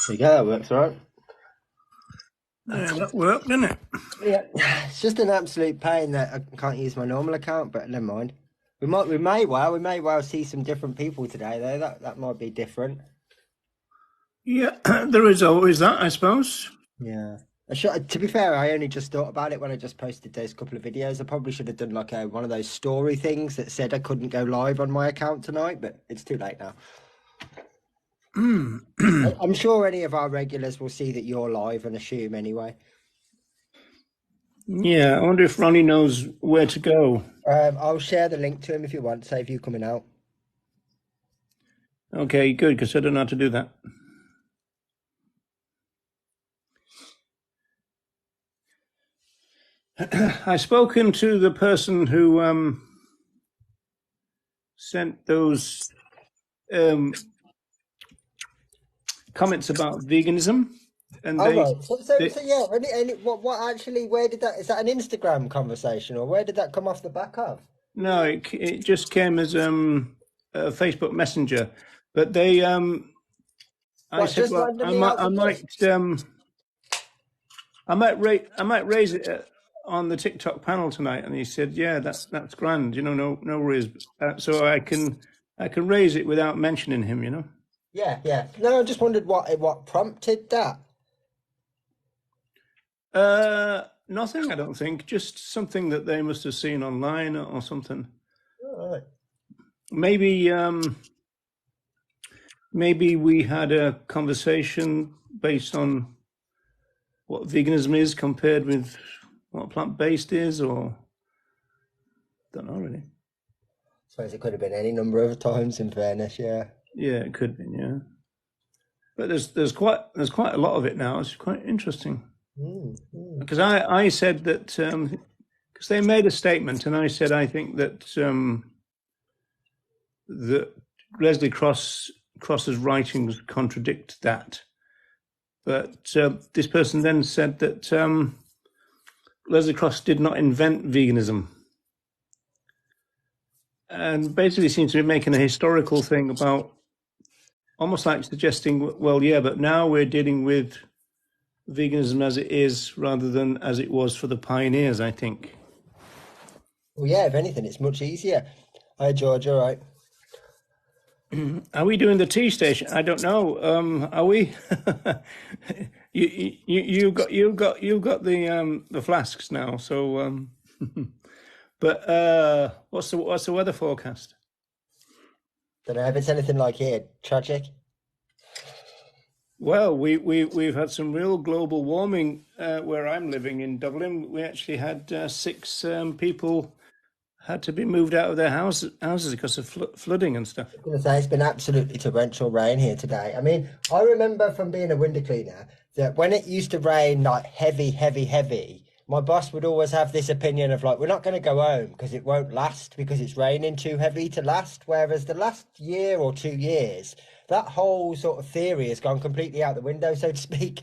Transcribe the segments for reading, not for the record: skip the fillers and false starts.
There you go, that works, right? Yeah, that worked, didn't it? Yeah, it's just an absolute pain that I can't use my normal account, but never mind. We may well see some different people today, though. That might be different. Yeah, there is always that, I suppose. Yeah. To be fair, I only just thought about it when I just posted those couple of videos. I probably should have done like one of those story things that said I couldn't go live on my account tonight, but it's too late now. I'm sure any of our regulars will see that you're live and assume anyway. Yeah, I wonder if Ronnie knows where to go. I'll share the link to him if you want, save you coming out. Okay, good, because I don't know how to do that. I've spoken to the person who sent those comments about veganism. And right. So yeah, what actually, where did that, is that an Instagram conversation or where did that come off the back of? No, it just came as a Facebook Messenger. But they, I said, well, I might raise it on the TikTok panel tonight, and he said, yeah, that's grand, no worries. So I can raise it without mentioning him, Yeah. No, I just wondered what prompted that. Nothing, I don't think. Just something that they must have seen online or something. All right. Maybe we had a conversation based on what veganism is compared with what plant-based is, or don't know really. I suppose it could have been any number of times, in fairness. Yeah. Yeah, it could have been. Yeah, but there's quite a lot of it now. It's quite interesting. Because I said that because they made a statement, and I said I think that that Leslie Cross's writings contradict that. But this person then said that Leslie Cross did not invent veganism, and basically seems to be making a historical thing about, almost like suggesting, well, yeah, but now we're dealing with veganism as it is rather than as it was for the pioneers, I think. Well, yeah, if anything, it's much easier. Hi, George, all right. Are we doing the tea station? I don't know. Are we? you got the flasks now. So, but what's the weather forecast? Don't know if it's anything like here. Tragic. Well, we've had some real global warming where I'm living in Dublin. We actually had 6 people had to be moved out of their houses because of flooding and stuff. I was going to say, it's been absolutely torrential rain here today. I mean, I remember from being a window cleaner that when it used to rain like heavy, my boss would always have this opinion of like, we're not going to go home because it won't last because it's raining too heavy to last. Whereas the last year or 2 years, that whole sort of theory has gone completely out the window, so to speak,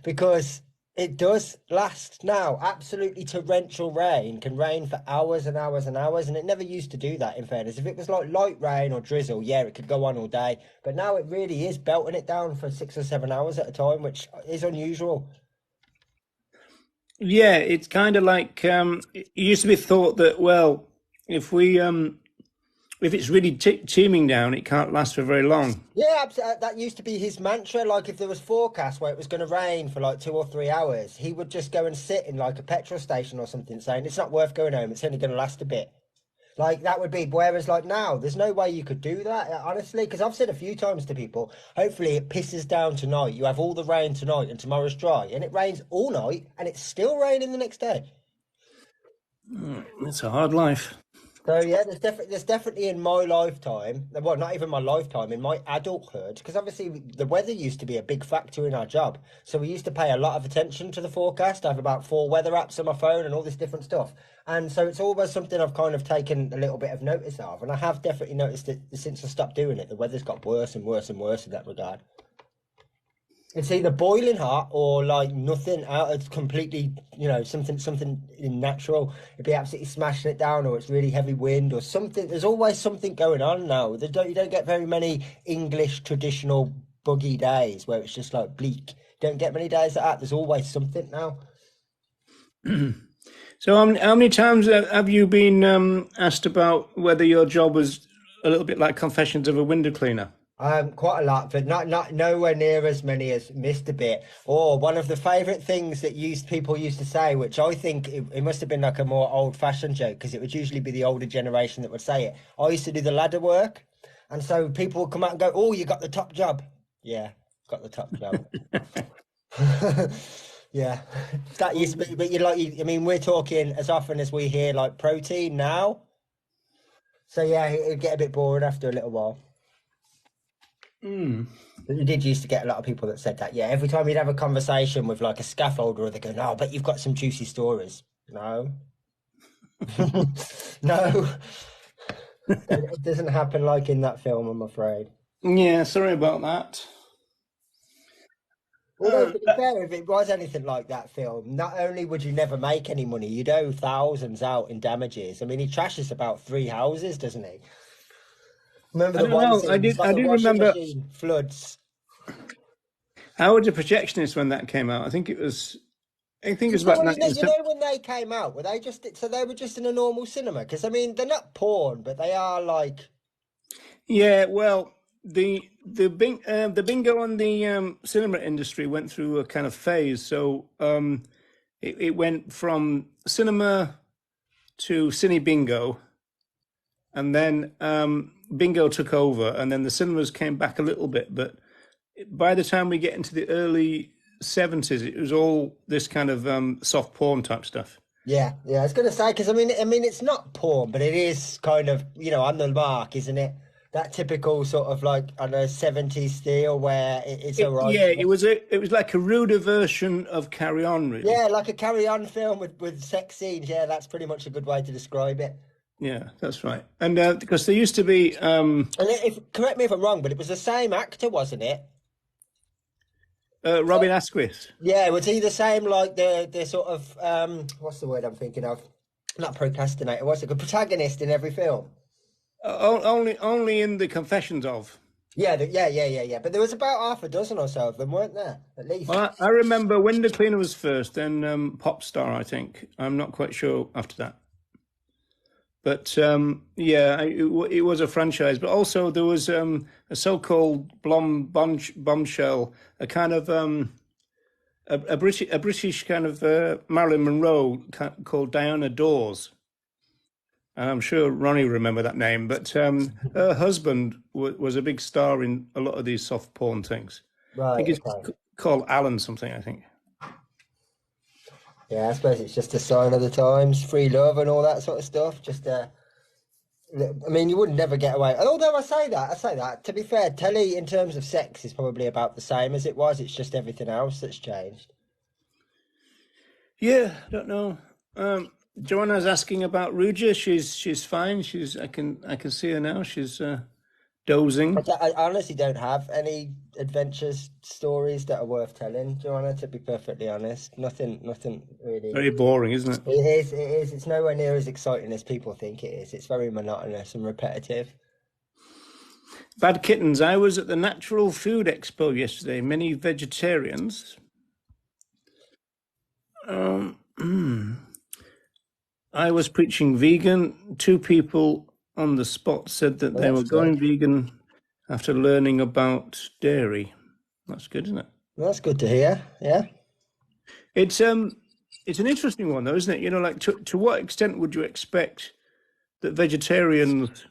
because it does last now. Absolutely torrential rain can rain for hours and hours and hours, and it never used to do that, in fairness. If it was like light rain or drizzle, yeah, it could go on all day. But now it really is belting it down for 6 or 7 hours at a time, which is unusual. Yeah, it's kind of like it used to be thought that, well, if it's really teeming down, it can't last for very long. Yeah, that used to be his mantra. Like if there was forecast where it was going to rain for like 2 or 3 hours, he would just go and sit in like a petrol station or something saying, it's not worth going home. It's only going to last a bit. Like that would be, whereas like now, there's no way you could do that, honestly, because I've said a few times to people, hopefully it pisses down tonight. You have all the rain tonight and tomorrow's dry, and it rains all night and it's still raining the next day. It's a hard life. So yeah, there's definitely in my lifetime, well, not even my lifetime, in my adulthood, because obviously the weather used to be a big factor in our job. So we used to pay a lot of attention to the forecast. I have about 4 weather apps on my phone and all this different stuff. And so it's always something I've kind of taken a little bit of notice of. And I have definitely noticed that since I stopped doing it, the weather's got worse and worse and worse in that regard. It's either boiling hot or like nothing out. It's completely, something natural. It'd be absolutely smashing it down, or it's really heavy wind or something. There's always something going on now. You don't get very many English traditional buggy days where it's just like bleak. Don't get many days like that. There's always something now. So how many times have you been asked about whether your job was a little bit like Confessions of a Window Cleaner? Quite a lot, but not nowhere near as many as Missed a Bit. Or one of the favourite things that people used to say, which I think it must have been like a more old-fashioned joke, because it would usually be the older generation that would say it. I used to do the ladder work, and so people would come out and go, "Oh, you got the top job." Yeah, got the top job. Yeah, that used to be, but I mean, we're talking as often as we hear like protein now. So yeah, it'd get a bit boring after a little while. But you did used to get a lot of people that said that. Yeah, every time you'd have a conversation with like a scaffolder, they go, "No, I bet you've got some juicy stories." No, no, it doesn't happen like in that film, I'm afraid. Yeah, sorry about that. Although, to be fair, if it was anything like that film, not only would you never make any money, you'd owe thousands out in damages. I mean, he trashes about 3 houses, doesn't he? Remember I the don't one know. scene? It's I like the do washing remember machine floods. Howard the Projectionist when that came out. I think it was about You know when they came out, were they just so they were just in a normal cinema? Because I mean, they're not porn, but they are like. Yeah, well, the bingo and the cinema industry went through a kind of phase. So it went from cinema to cine bingo, and then bingo took over, and then the cinemas came back a little bit. But by the time we get into the early 70s, it was all this kind of soft porn type stuff. Yeah, I was gonna say because I mean, it's not porn, but it is kind of on the mark, isn't it? That typical sort of like I don't know 70s style where it's all right. Yeah, it was like a ruder version of Carry On, really. Yeah, like a Carry On film with sex scenes. Yeah, that's pretty much a good way to describe it. Yeah, that's right. And because there used to be, And correct me if I'm wrong, but it was the same actor, wasn't it? Robin Asquith. Yeah, was he the same like the sort of what's the word I'm thinking of? Not procrastinator. What's it? The protagonist in every film. Only in the Confessions of. Yeah, yeah. But there was about half a dozen or so of them, weren't there? At least. Well, I remember Window Cleaner was first, then Pop Star, I think. I'm not quite sure after that. But yeah, it was a franchise. But also there was a so-called bombshell, a kind of a British kind of Marilyn Monroe called Diana Dawes. I'm sure Ronnie will remember that name, but her husband was a big star in a lot of these soft porn things. Right. I think it's called Alan something, I think. Yeah, I suppose it's just a sign of the times, free love and all that sort of stuff. Just, I mean, you would never get away. Although I say that, to be fair, telly in terms of sex is probably about the same as it was. It's just everything else that's changed. Yeah, I don't know. Joanna's asking about Ruja. She's fine. I can see her now. She's dozing. I honestly don't have any adventures stories that are worth telling, Joanna, to be perfectly honest. Nothing really. Very boring, isn't it? It is. It's nowhere near as exciting as people think it is. It's very monotonous and repetitive. Bad Kittens. I was at the Natural Food Expo yesterday. Many vegetarians. I was preaching vegan. 2 people on the spot said that they were going vegan after learning about dairy. That's good, isn't it? That's good to hear. Yeah. It's an interesting one, though, isn't it? Like to what extent would you expect that vegetarians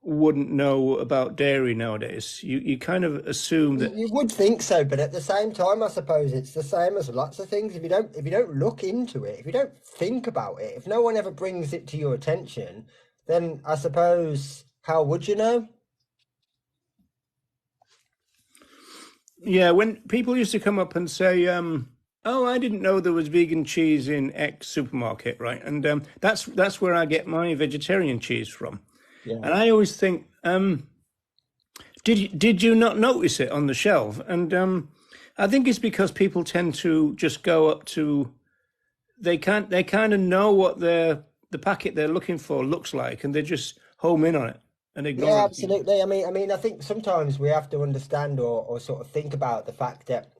wouldn't know about dairy nowadays? You kind of assume that you would think so, but at the same time, I suppose it's the same as lots of things. If you don't look into it, if you don't think about it, if no one ever brings it to your attention, then I suppose how would you know? Yeah, when people used to come up and say, "Oh, I didn't know there was vegan cheese in X supermarket," right? And that's where I get my vegetarian cheese from. Yeah. And I always think, did you not notice it on the shelf? And I think it's because people tend to just go up to, they kind of know what the packet they're looking for looks like, and they just home in on it. and Yeah, ignorance. absolutely. I think sometimes we have to understand or sort of think about the fact that,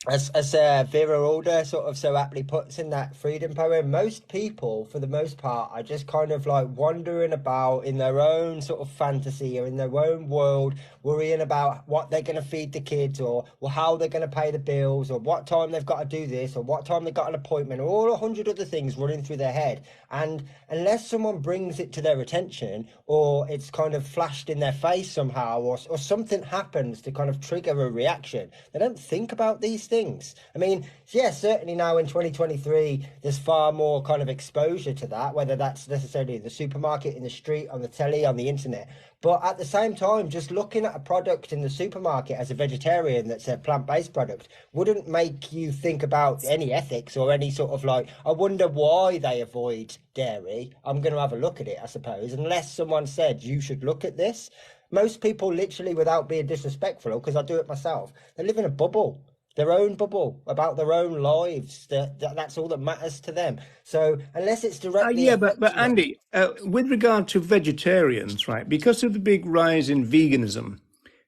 as Vera Alder sort of so aptly puts in that freedom poem, most people, for the most part, are just kind of like wandering about in their own sort of fantasy or in their own world, worrying about what they're going to feed the kids or how they're going to pay the bills or what time they've got to do this or what time they've got an appointment or all 100 other things running through their head. And unless someone brings it to their attention or it's kind of flashed in their face somehow or something happens to kind of trigger a reaction, they don't think about these things. I mean, yeah, certainly now in 2023, there's far more kind of exposure to that, whether that's necessarily the supermarket, in the street, on the telly, on the internet. But at the same time, just looking at a product in the supermarket as a vegetarian that's a plant-based product wouldn't make you think about any ethics or any sort of like, I wonder why they avoid dairy. I'm going to have a look at it, I suppose, unless someone said you should look at this. Most people, literally, without being disrespectful, because I do it myself, they live in a bubble, their own bubble about their own lives. That's all that matters to them. So unless it's directly Yeah, but affecting them. Andy, with regard to vegetarians, right? Because of the big rise in veganism,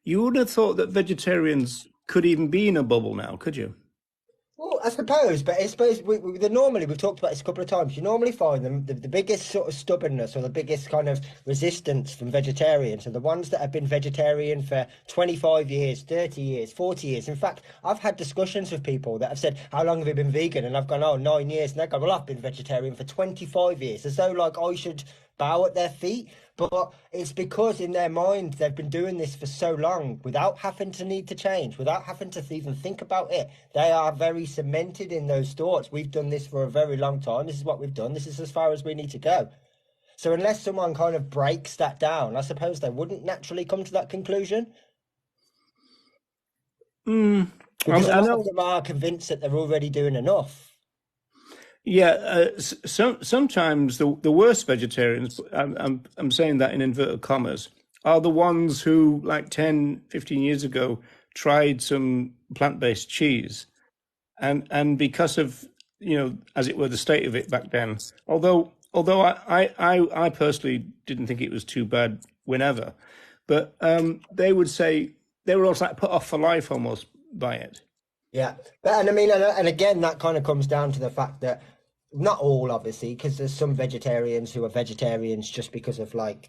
you would have thought that vegetarians could even be in a bubble now, could you? Well, I suppose, but I suppose normally we've talked about this a couple of times. You normally find them the biggest sort of stubbornness or the biggest kind of resistance from vegetarians are the ones that have been vegetarian for 25 years, 30 years, 40 years. In fact, I've had discussions with people that have said, "How long have you been vegan?" And I've gone, "Oh, 9 years." And they go, "Well, I've been vegetarian for 25 years," as though like I should bow at their feet. But it's because in their mind they've been doing this for so long without having to need to change, without having to even think about it. They are very cemented in those thoughts. We've done this for a very long time. This is what we've done. This is as far as we need to go. So unless someone kind of breaks that down, I suppose they wouldn't naturally come to that conclusion Mm, because a I lot of know. them are convinced that they're already doing enough. Yeah, sometimes the worst vegetarians, I'm saying that in inverted commas, are the ones who, like 10, 15 years ago, tried some plant-based cheese, and because of, as it were, the state of it back then. Although I personally didn't think it was too bad whenever, but they would say they were also like put off for life almost by it. Yeah, but and I mean, and again, that kind of comes down to the fact that not all, obviously, because there's some vegetarians who are vegetarians just because of like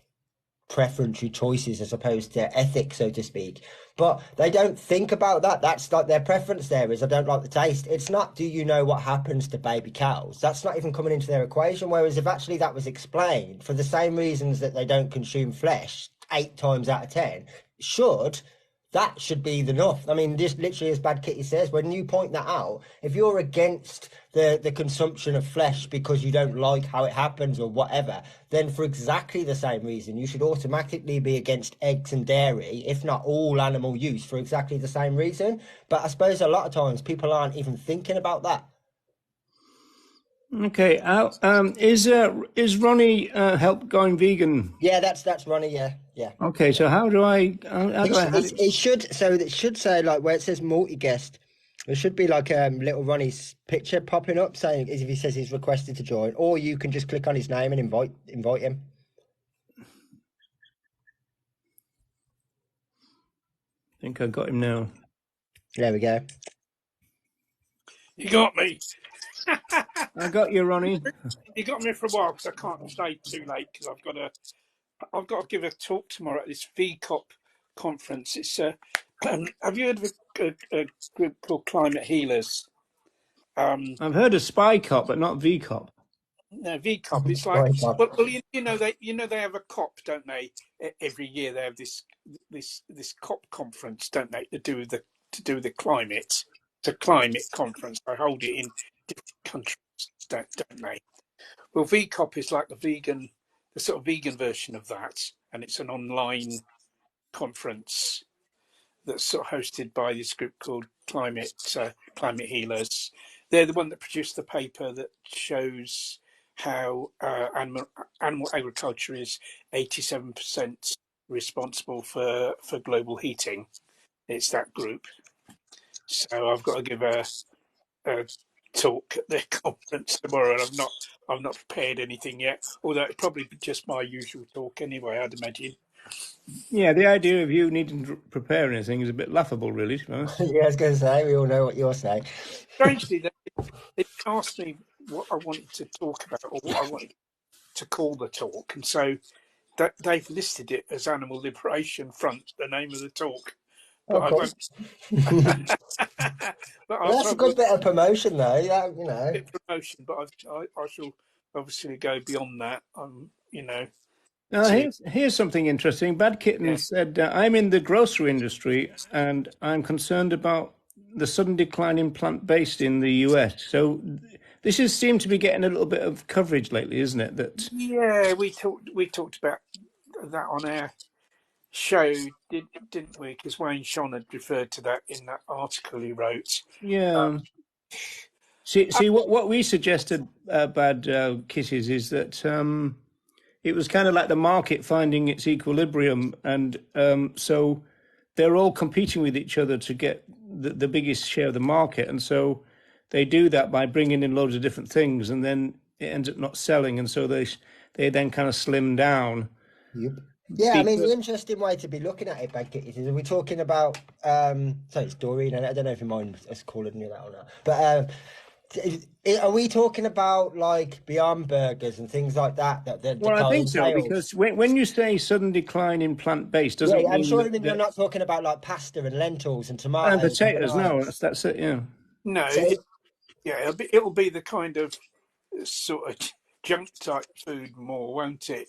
preferential choices as opposed to ethics, so to speak. But they don't think about that. That's like their preference there is I don't like the taste. It's not do you know what happens to baby cows? That's not even coming into their equation. Whereas if actually that was explained for the same reasons that they don't consume flesh 8 times out of 10, should that should be enough. I mean, just literally, as Bad Kitty says, when you point that out, if you're against the consumption of flesh because you don't like how it happens or whatever, then for exactly the same reason, you should automatically be against eggs and dairy, if not all animal use, for exactly the same reason. But I suppose a lot of times people aren't even thinking about that. Okay, Al, is Ronnie help going vegan? Yeah, that's Ronnie. Yeah, yeah. Okay, so how do I add it? It should so it should say like where it says multi guest. There should be like little Ronnie's picture popping up saying as if he says he's requested to join, or you can just click on his name and invite him. I think I got him now. There we go. You got me. I got you, Ronnie. You got me for a while because I can't stay too late because I've got to give a talk tomorrow at this VCOP conference. It's have you heard of a group called Climate Healers? I've heard of Spy Cop, but not V Cop. No, VCOP. It's like they have a COP, don't they? Every year they have this COP conference, don't they? To do the climate. It's a climate conference. They hold it in different countries, don't they? Well, VCOP is like the sort of vegan version of that, and it's an online conference that's sort of hosted by this group called Climate Healers. They're the one that produced the paper that shows how animal agriculture is 87% responsible for global heating. It's that group. So I've got to give a talk at their conference tomorrow, and I've not prepared anything yet. Although it's probably just my usual talk anyway, I'd imagine. Yeah, the idea of you needing to prepare anything is a bit laughable, really, to be honest. Yeah, I was going to say, we all know what you're saying. Strangely, they asked me what I wanted to talk about or what I wanted to call the talk, and so they've listed it as Animal Liberation Front, the name of the talk. But Oh, I cool. won't. But Well, that's a good bit of promotion, though. Yeah, you know. bit of promotion, but I shall obviously go beyond that. Now, To here's something interesting. Bad Kitten yeah, said, I'm in the grocery industry and I'm concerned about the sudden decline in plant-based in the US. So this has seemed to be getting a little bit of coverage lately, isn't it? That yeah. We talked about that on our show, didn't we? Because Wayne Sean had referred to that in that article he wrote. yeah. See, what we suggested, Bad Kisses, is that it was kind of like the market finding its equilibrium, and so they're all competing with each other to get the biggest share of the market, and so they do that by bringing in loads of different things, and then it ends up not selling, and so they then kind of slim down. Yep. Yeah, I mean, Because, the interesting way to be looking at it, Bad Kitties, is are we talking about, sorry, it's Doreen, I don't know if you mind us calling you that or not, but are we talking about like Beyond Burgers and things like that, that the well, I decline in think so, sales? because when you say sudden decline in plant-based, Yeah, doesn't I'm mean sure you're that not talking about like pasta and lentils and and tomatoes and potatoes. No, bananas. that's it. Yeah. No, So, yeah, it'll be the kind of sort of junk type food more, won't it?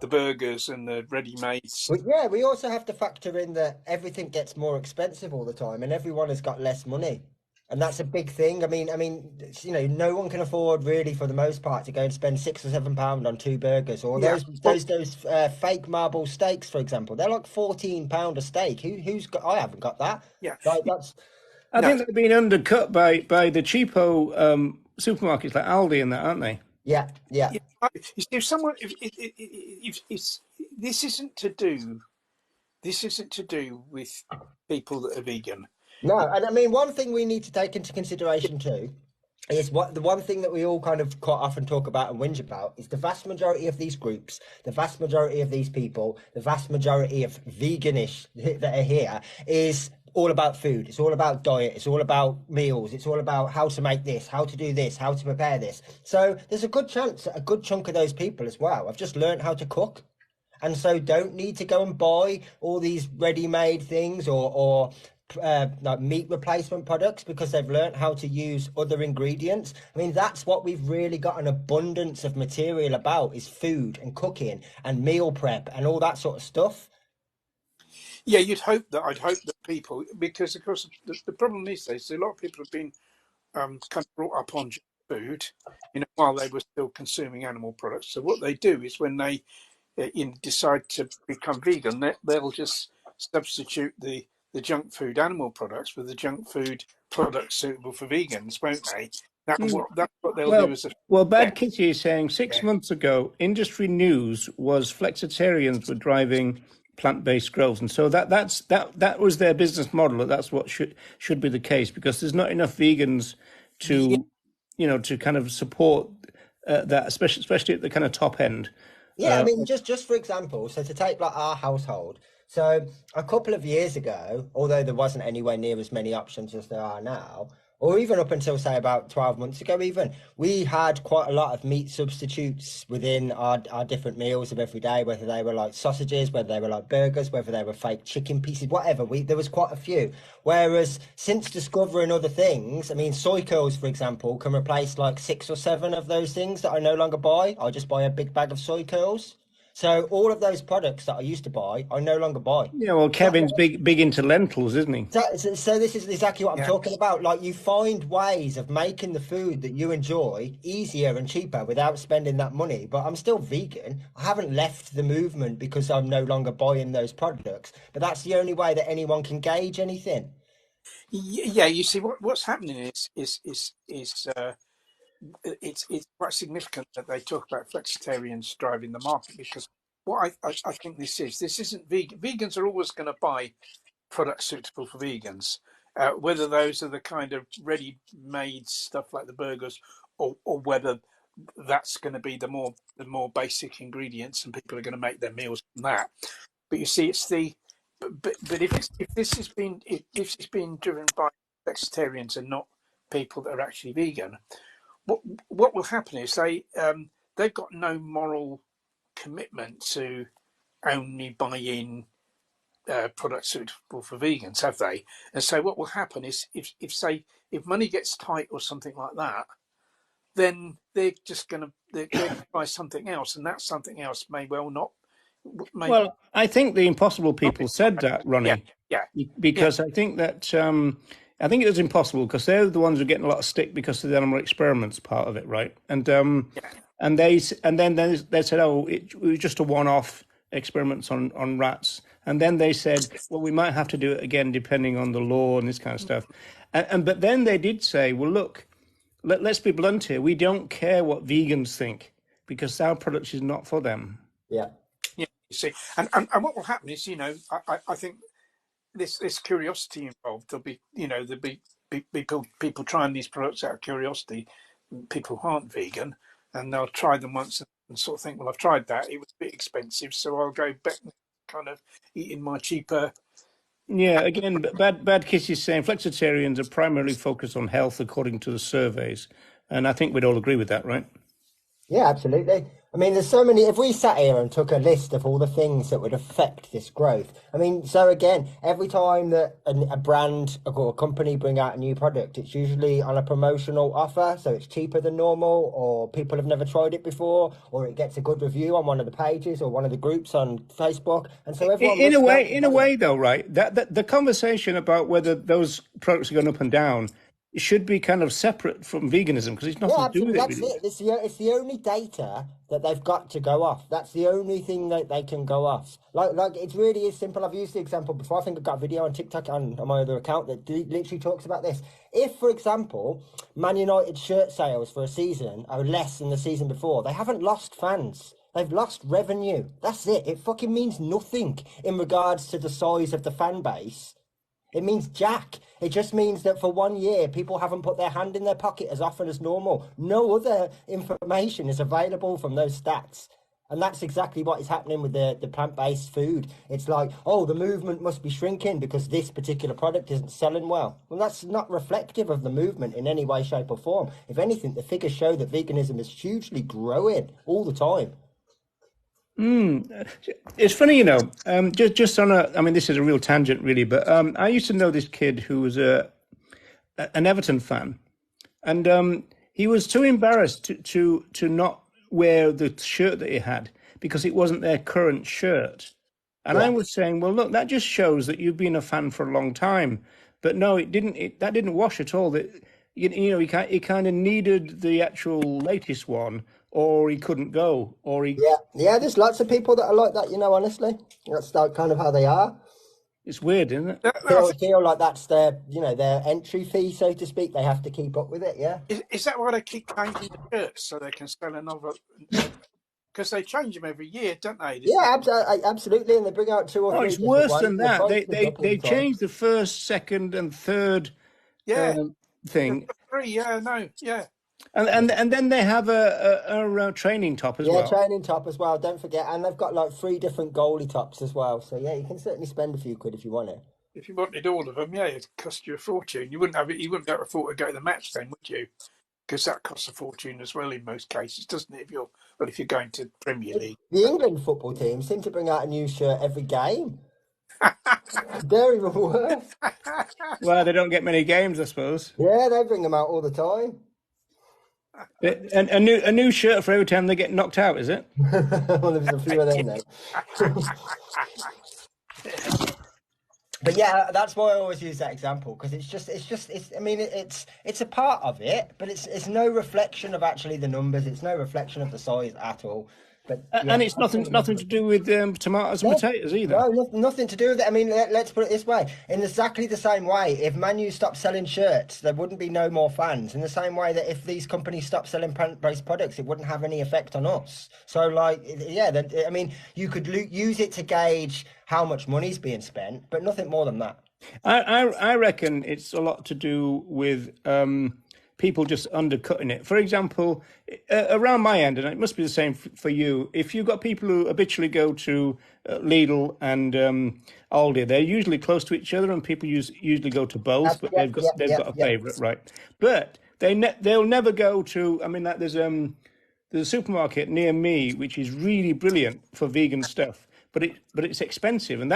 The burgers and the ready-made but stuff. yeah, we also have to factor in that everything gets more expensive all the time, and everyone has got less money, and that's a big thing. No one can afford really, for the most part, to go and spend £6 or £7 on two burgers or Yeah, those well, those those uh, fake marble steaks, for example. They're like £14 a steak. Who's got? I haven't got that. yeah, Like that's I no, think they're being undercut by the cheapo supermarkets like Aldi and that, aren't they? yeah, yeah. yeah. You see, if someone, if it's this isn't to do with people that are vegan. No, and I mean one thing we need to take into consideration too is what the one thing that we all kind of quite often talk about and whinge about is the vast majority of these groups, the vast majority of these people, the vast majority of veganish that are here is all about food. It's all about diet. It's all about meals. It's all about how to make this, how to do this, how to prepare this. So there's a good chance that a good chunk of those people as well have just learned how to cook and so don't need to go and buy all these ready-made things or like meat replacement products because they've learned how to use other ingredients. I mean, that's what we've really got an abundance of material about is food and cooking and meal prep and all that sort of stuff. Yeah, I'd hope that people, because of course the problem these days, a lot of people have been kind of brought up on junk food, while they were still consuming animal products. So what they do is when they decide to become vegan, they'll just substitute the junk food animal products with the junk food products suitable for vegans, won't they? That's what they'll do Well, as a well, Bad step. Kitty is saying six Yeah. months ago, industry news was flexitarians were driving plant-based growth, and so that was their business model. That's what should be the case because there's not enough vegans Yeah, to, to kind of support that, especially at the kind of top end. Yeah, I mean, just for example, so to take like our household, so a couple of years ago, although there wasn't anywhere near as many options as there are now, or even up until say about 12 months ago, even we had quite a lot of meat substitutes within our different meals of every day, whether they were like sausages, whether they were like burgers, whether they were fake chicken pieces, whatever. There was quite a few. Whereas since discovering other things, I mean, soy curls, for example, can replace like 6 or 7 of those things that I no longer buy. I just buy a big bag of soy curls. So all of those products that I used to buy, I no longer buy. Yeah, well, Kevin's big into lentils, isn't he? So this is exactly what I'm yeah. talking about. Like you find ways of making the food that you enjoy easier and cheaper without spending that money. But I'm still vegan. I haven't left the movement because I'm no longer buying those products. But that's the only way that anyone can gauge anything. Yeah, you see what's happening is it's quite significant that they talk about flexitarians driving the market because what I think this isn't vegan. Vegans are always going to buy products suitable for vegans, whether those are the kind of ready-made stuff like the burgers, or whether that's going to be the more basic ingredients and people are going to make their meals from that. But you see, it's the but if this is being driven by flexitarians and not people that are actually vegan, what will happen is they've got no moral commitment to only buying products suitable for vegans, have they? And so what will happen is if money gets tight or something like that, then they're just going to buy something else, and that something else may well not. Well, I think the Impossible people said that, Ronnie. Yeah. Because I think that I think it was Impossible because they're the ones who are getting a lot of stick because of the animal experiments part of it, right? And then they said, oh, it was just a one-off experiments on rats. And then they said, well, we might have to do it again depending on the law and this kind of stuff. But then they did say, well, look, let's be blunt here. We don't care what vegans think because our product is not for them. Yeah. Yeah. You see, and what will happen is, I think this curiosity involved. There'll be people trying these products out of curiosity. People who aren't vegan, and they'll try them once and sort of think, well, I've tried that. It was a bit expensive, so I'll go back and kind of eating my cheaper. Yeah, again, Bad Kiss is saying flexitarians are primarily focused on health according to the surveys. And I think we'd all agree with that, right? Yeah, absolutely. I mean, there's so many. If we sat here and took a list of all the things that would affect this growth, I mean, so again, every time that a brand or a company bring out a new product, it's usually on a promotional offer, so it's cheaper than normal, or people have never tried it before, or it gets a good review on one of the pages or one of the groups on Facebook, and so everyone. In a way, though, right? That the conversation about whether those products are going up and down should be kind of separate from veganism because it's nothing to do with it. That's it. It's the only data that they've got to go off. That's the only thing that they can go off. Like it really is simple. I've used the example before. I think I've got a video on TikTok on my other account that literally talks about this. If, for example, Man United shirt sales for a season are less than the season before, they haven't lost fans. They've lost revenue. That's it. It fucking means nothing in regards to the size of the fan base. It means jack. It just means that for 1 year, people haven't put their hand in their pocket as often as normal. No other information is available from those stats. And that's exactly what is happening with the plant-based food. It's like, oh, the movement must be shrinking because this particular product isn't selling well. Well, that's not reflective of the movement in any way, shape or form. If anything, the figures show that veganism is hugely growing all the time. It's funny, just on I mean, this is a real tangent really, but I used to know this kid who was an Everton fan, and he was too embarrassed to not wear the shirt that he had because it wasn't their current shirt. And I was saying, well, look, that just shows that you've been a fan for a long time. But no, it didn't. That didn't wash at all. That he kind of needed the actual latest one, or he couldn't go, or he. Yeah. There's lots of people that are like that. Honestly, that's kind of how they are. It's weird, isn't it? Feel like that's their entry fee, so to speak. They have to keep up with it. Yeah. Is that why they keep changing the shirts so they can sell another? Because they change them every year, don't they? Yeah, absolutely, and they bring out 2 or 3. Oh, it's worse than that. They change the first, second, and third. Thing. 3, yeah. And then they have a training top as well. Yeah, training top as well. Don't forget, and they've got like 3 different goalie tops as well. So yeah, you can certainly spend a few quid if you want it. If you wanted all of them, it'd cost you a fortune. You wouldn't have it. You wouldn't be able to afford to go to the match then, would you? Because that costs a fortune as well in most cases, doesn't it? If you're going to Premier League. The England football team seem to bring out a new shirt every game. They're even worse. Well, they don't get many games, I suppose. Yeah, they bring them out all the time. And a new shirt for every time they get knocked out, is it? Well, there's a few of them then. But yeah, that's why I always use that example, because it's a part of it, but it's no reflection of actually the numbers. It's no reflection of the size at all. But and it's nothing to do with tomatoes and potatoes either. No, nothing to do with it. I mean, let's put it this way: in exactly the same way, if Man U stopped selling shirts, there wouldn't be no more fans. In the same way that if these companies stopped selling plant-based products, it wouldn't have any effect on us. So, you could use it to gauge how much money's being spent, but nothing more than that. I reckon it's a lot to do with people just undercutting it. For example, around my end, and it must be the same for you, if you've got people who habitually go to Lidl and Aldi, they're usually close to each other, and people usually go to both, but they've got a favourite, right? But they'll never go to. I mean, like there's a supermarket near me which is really brilliant for vegan stuff, but it's expensive, and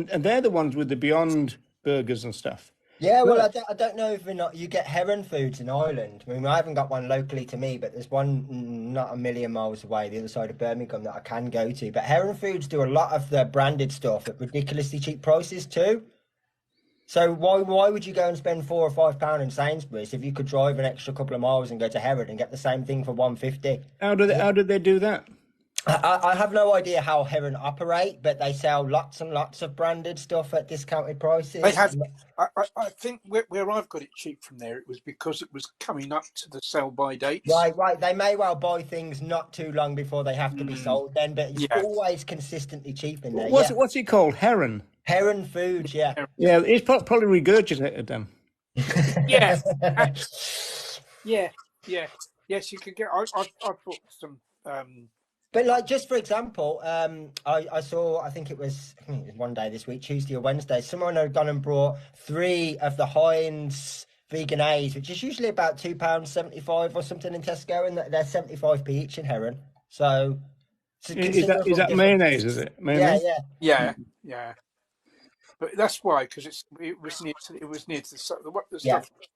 they're the ones with the Beyond Burgers and stuff. Yeah, well, I don't know if you get Heron Foods in Ireland. I mean, I haven't got one locally to me, but there's one not a million miles away, the other side of Birmingham, that I can go to. But Heron Foods do a lot of the branded stuff at ridiculously cheap prices too. So why would you go and spend £4 or £5 in Sainsbury's if you could drive an extra couple of miles and go to Heron and get the same thing for £1.50? How did they do that? I have no idea how Heron operate, but they sell lots and lots of branded stuff at discounted prices. They have. I think where I've got it cheap from there, it was because it was coming up to the sell-by dates. Right. They may well buy things not too long before they have to be sold then, but it's always consistently cheap in there. What's it called? Heron? Heron Foods, yeah. Yeah, it's probably regurgitated them. Yeah. Yeah. Yes, you could get. I bought some. But like, just for example, I saw, I think it was one day this week, Tuesday or Wednesday, someone had gone and brought 3 of the Heinz Vegan A's, which is usually about £2.75 or something in Tesco, and they're 75p each in Heron. So is that mayonnaise? Is it mayonnaise? Yeah. But that's why, because it was near to the stuff we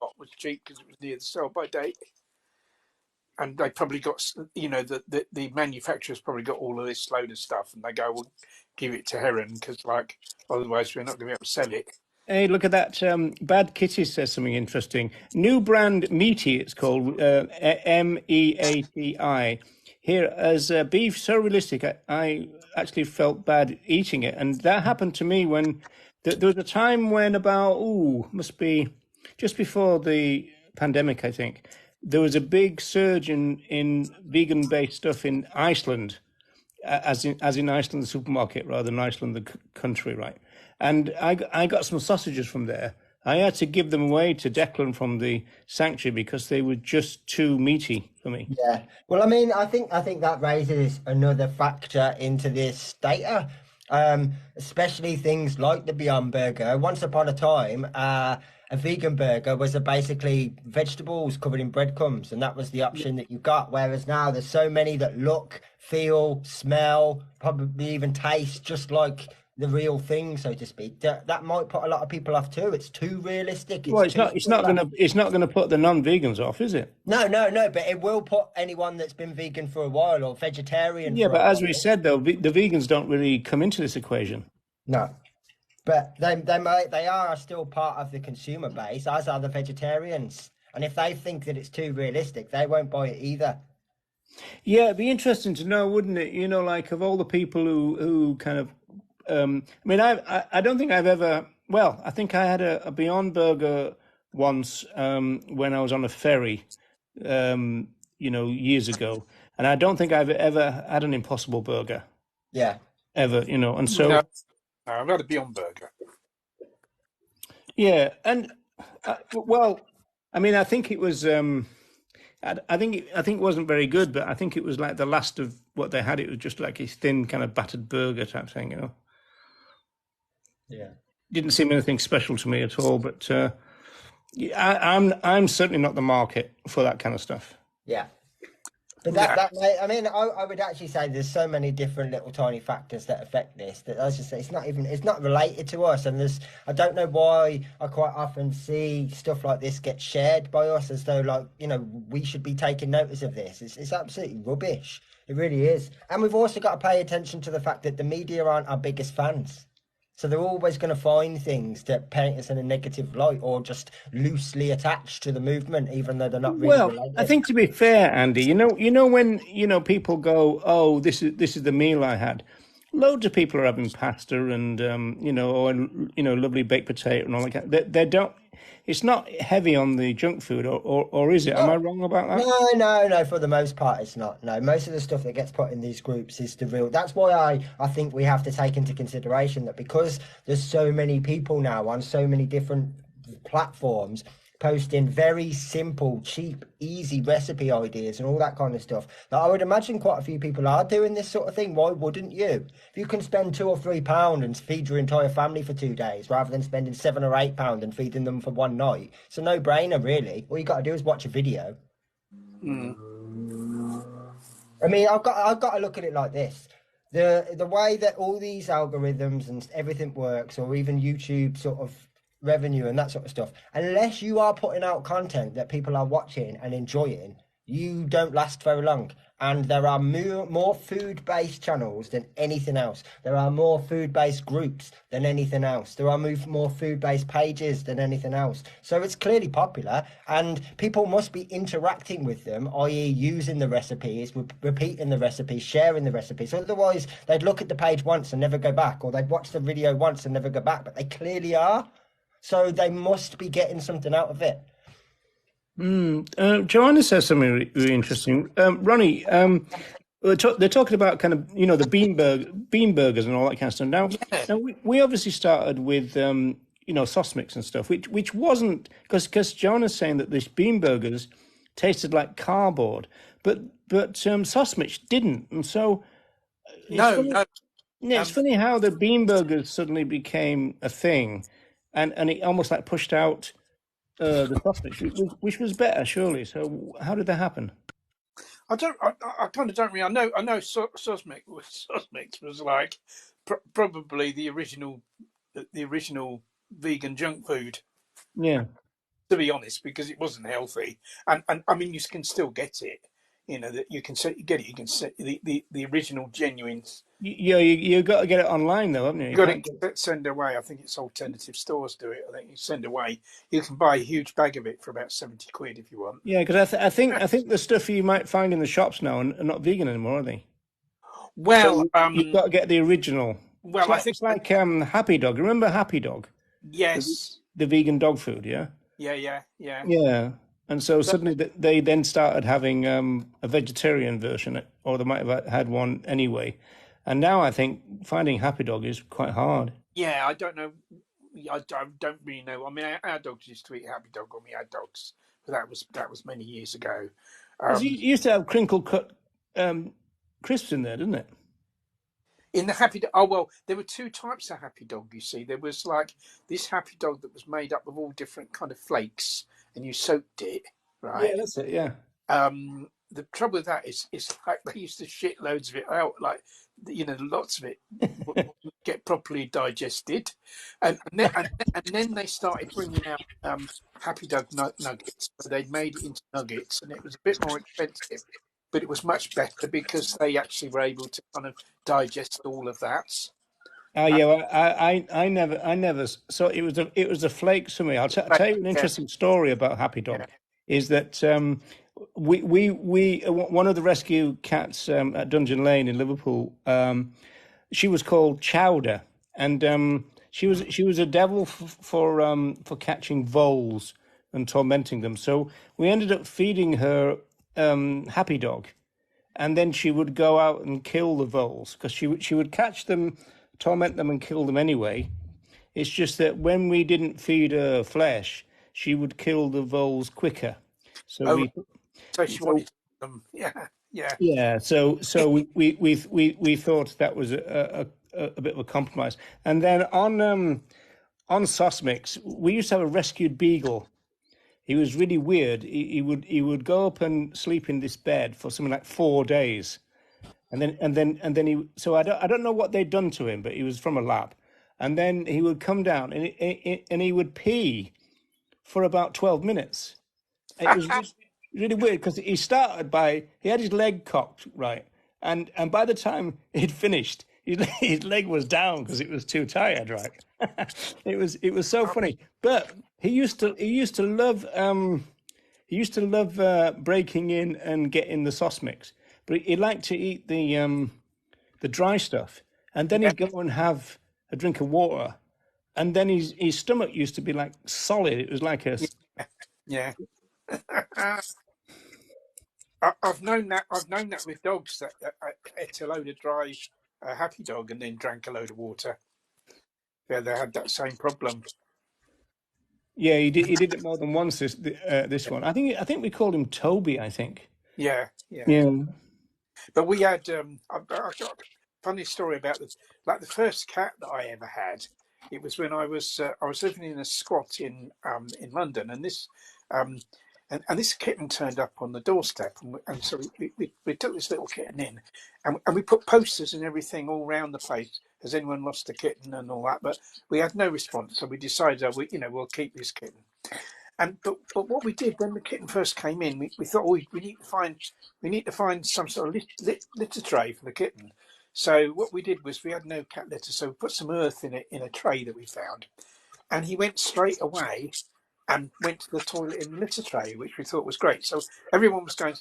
got was cheap because it was near the sell-by date. And they probably got, the manufacturers probably got all of this load of stuff, and they go, "Well, give it to Heron because, otherwise we're not going to be able to sell it." Hey, look at that! Bad Kitty says something interesting. New brand Meaty, it's called MEATI. Here, as beef so realistic, I actually felt bad eating it, and that happened to me when there was a time when must be just before the pandemic, I think. There was a big surge in vegan-based stuff in Iceland, as in Iceland, the supermarket, rather than Iceland, the country, right? And I got some sausages from there. I had to give them away to Declan from the sanctuary because they were just too meaty for me. Yeah. Well, I mean, I think that raises another factor into this data, especially things like the Beyond Burger. Once upon a time, a vegan burger was basically vegetables covered in breadcrumbs, and that was the option that you got. Whereas now there's so many that look, feel, smell, probably even taste just like the real thing, so to speak. That might put a lot of people off too. It's too realistic. It's not going to put the non-vegans off, is it? No. But it will put anyone that's been vegan for a while or vegetarian. Yeah, but as we said though, the vegans don't really come into this equation. No. But they are still part of the consumer base, as are the vegetarians. And if they think that it's too realistic, they won't buy it either. Yeah, it'd be interesting to know, wouldn't it? Like of all the people who kind of, I don't think I've ever. Well, I think I had a Beyond Burger once when I was on a ferry, years ago, and I don't think I've ever had an Impossible Burger. Yeah. Ever, and so. No, I've had a Beyond Burger. Yeah, and I think it was. I think it wasn't very good, but I think it was like the last of what they had. It was just like a thin kind of battered burger type thing, Yeah. Didn't seem anything special to me at all, but I'm certainly not the market for that kind of stuff. Yeah. But I would actually say there's so many different little tiny factors that affect this that I was just say it's not related to us, and I don't know why I quite often see stuff like this get shared by us as though we should be taking notice of this. It's absolutely rubbish. It really is. And we've also got to pay attention to the fact that the media aren't our biggest fans. So they're always going to find things that paint us in a negative light or just loosely attached to the movement, even though they're not really related. I think to be fair, Andy, when people go, "Oh, this is the meal I had." Loads of people are having pasta and lovely baked potato and all that. They don't. It's not heavy on the junk food, or is it? Am I wrong about that? No. For the most part, it's not. No, most of the stuff that gets put in these groups is the real. That's why I think we have to take into consideration that because there's so many people now on so many different platforms posting very simple, cheap, easy recipe ideas and all that kind of stuff. Like, I would imagine quite a few people are doing this sort of thing. Why wouldn't you? If you can spend £2 or £3 and feed your entire family for 2 days rather than spending £7 or £8 and feeding them for one night, it's a no-brainer, really. All you got to do is watch a video. I mean, I've got to look at it like this. The way that all these algorithms and everything works, or even YouTube sort of revenue and that sort of stuff, unless you are putting out content that people are watching and enjoying, you don't last very long. And there are more food-based channels than anything else. There are more food-based groups than anything else. There are more food-based pages than anything else. So it's clearly popular, and people must be interacting with them, i.e. using the recipes, repeating the recipes, sharing the recipes. Otherwise, they'd look at the page once and never go back, or they'd watch the video once and never go back, but they clearly are. So they must be getting something out of it. Joanna says something really interesting. Ronnie, they're talking about kind of, the bean burgers and all that kind of stuff. Now we obviously started with, sauce mix and stuff, which wasn't, because Joanna's saying that these bean burgers tasted like cardboard, but sauce mix didn't. And so it's funny how the bean burgers suddenly became a thing, and it almost like pushed out the sausage, which was better, surely. So how did that happen? I kind of don't really. I know Sosmix was like probably the original vegan junk food. Yeah. To be honest, because it wasn't healthy, and I mean you can still get it. That you can get it. You can see the original genuine. Yeah, you got to get it online though, haven't you? You got to send away. I think it's alternative stores do it. I think you send away. You can buy a huge bag of it for about £70 if you want. Yeah, because I think the stuff you might find in the shops now are not vegan anymore, are they? Well, so you've got to get the original. Well, I think it's like Happy Dog. Remember Happy Dog? Yes. The vegan dog food, yeah. Yeah. Yeah. And so suddenly they then started having a vegetarian version, or they might have had one anyway. And now I think finding Happy Dog is quite hard. Yeah, I don't know. I don't really know. I mean, our dogs used to eat Happy Dog when we had dogs, but that was many years ago. You used to have crinkle cut crisps in there, didn't it? In the Happy Dog, oh well, there were two types of Happy Dog. You see, there was like this Happy Dog that was made up of all different kind of flakes, and you soaked it, right? Yeah, that's it. Yeah. The trouble with that is like they used to shit loads of it out, like lots of it wouldn't get properly digested, and then they started bringing out Happy Dog nuggets. So they made it into nuggets, and it was a bit more expensive, but it was much better because they actually were able to kind of digest all of that. Oh yeah, well, I never. So it was a flake for me. I'll tell you an interesting story about Happy Dog. Yeah. Is that we one of the rescue cats at Dungeon Lane in Liverpool. She was called Chowder, and she was a devil for catching voles and tormenting them. So we ended up feeding her Happy Dog, and then she would go out and kill the voles because she would catch them, torment them, and kill them anyway. It's just that when we didn't feed her flesh, she would kill the voles quicker. So she wanted them. Yeah. So we thought that was a bit of a compromise. And then on sauce mix, we used to have a rescued beagle. He was really weird. He would go up and sleep in this bed for something like 4 days, and then he. So I don't know what they'd done to him, but he was from a lab, and then he would come down and he would pee for about 12 minutes. It was really weird because he had his leg cocked right, and by the time he'd finished, his leg was down because it was too tired, right? It was so funny, but he used to love breaking in and getting the sauce mix, but he liked to eat the dry stuff, and then he'd go and have a drink of water, and then his stomach used to be like solid. It was like a yeah. I've known that with dogs that ate a load of dry Happy Dog and then drank a load of water. Yeah, they had that same problem. Yeah, he did it more than once. This one, I think we called him Toby. I think. Yeah. Yeah. But we had I've got a funny story about the first cat that I ever had. It was when I was living in a squat in London, and this um, and this kitten turned up on the doorstep, and so we took this little kitten in, and we put posters and everything all around the place. Has anyone lost a kitten and all that? But we had no response, so we decided, we'll keep this kitten. And but what we did when the kitten first came in, we thought, we need to find some sort of litter tray for the kitten. So what we did was we had no cat litter, so we put some earth in a tray that we found, and he went straight away and went to the toilet in the litter tray, which we thought was great. So everyone was going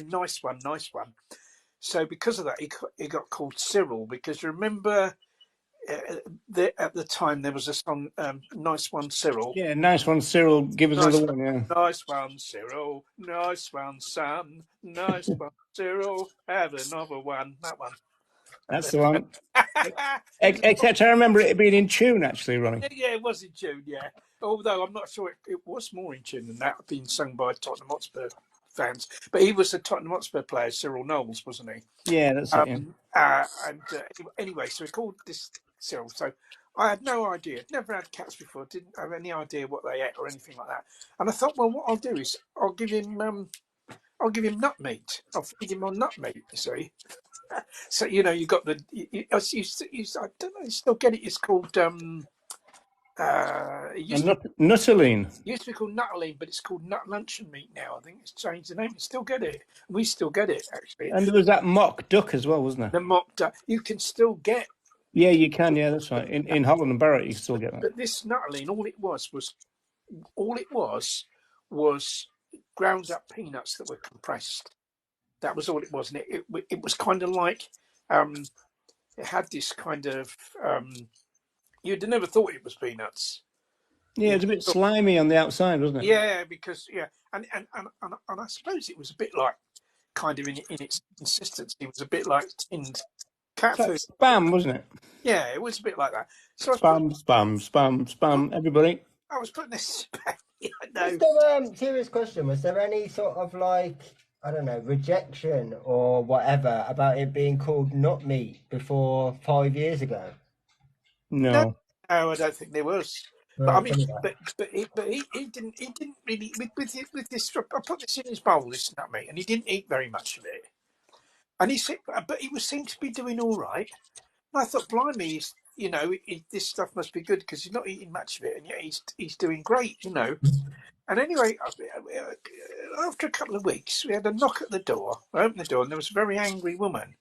nice one, nice one. So because of that, he got called Cyril, because remember. At the time, there was a song, "Nice One, Cyril." Yeah, nice one, Cyril. Give us another one. Yeah. Nice one, Cyril. Nice one, son. Nice one, Cyril. Have another one. That one. That's the one. Except I remember it being in tune, actually, Ronnie. Yeah, it was in tune. Yeah, although I'm not sure it was more in tune than that, being sung by Tottenham Hotspur fans. But he was a Tottenham Hotspur player, Cyril Knowles, wasn't he? Yeah, that's it. Yeah. Anyway, so we called this Cyril. So I had no idea. Never had cats before. Didn't have any idea what they ate or anything like that. And I thought, well, what I'll do is I'll give him nut meat. I'll feed him on nut meat. You see. So you got I don't know. You still get it. It's called Nuttolene. It used to be called Nuttolene, but it's called Nut Luncheon Meat now. I think it's changed the name. You still get it. We still get it, actually. And there was that mock duck as well, wasn't there? The mock duck. You can still get. Yeah, you can. Yeah, that's right. In Holland and Barrett, you can still get that. But this Nuttolene, all it was ground up peanuts that were compressed. That was all it was, and it was kind of like it had this kind of you'd never thought it was peanuts. Yeah, it's a bit slimy on the outside, wasn't it? Yeah, because and I suppose it was a bit like kind of in its consistency. It was a bit like tinned cat food. Spam, wasn't it? Yeah, it was a bit like that. So Spam. Everybody. I was putting this. Serious question. Was there any sort of I don't know, rejection or whatever about it being called nut meat before 5 years ago? No, I don't think there was. But I mean, but he didn't really with this. I put this in his bowl, this nut meat, and he didn't eat very much of it. And he said, but he seemed to be doing all right. And I thought, blimey, this stuff must be good because he's not eating much of it, and yet he's doing great, And anyway, after a couple of weeks, we had a knock at the door. I opened the door, and there was a very angry woman.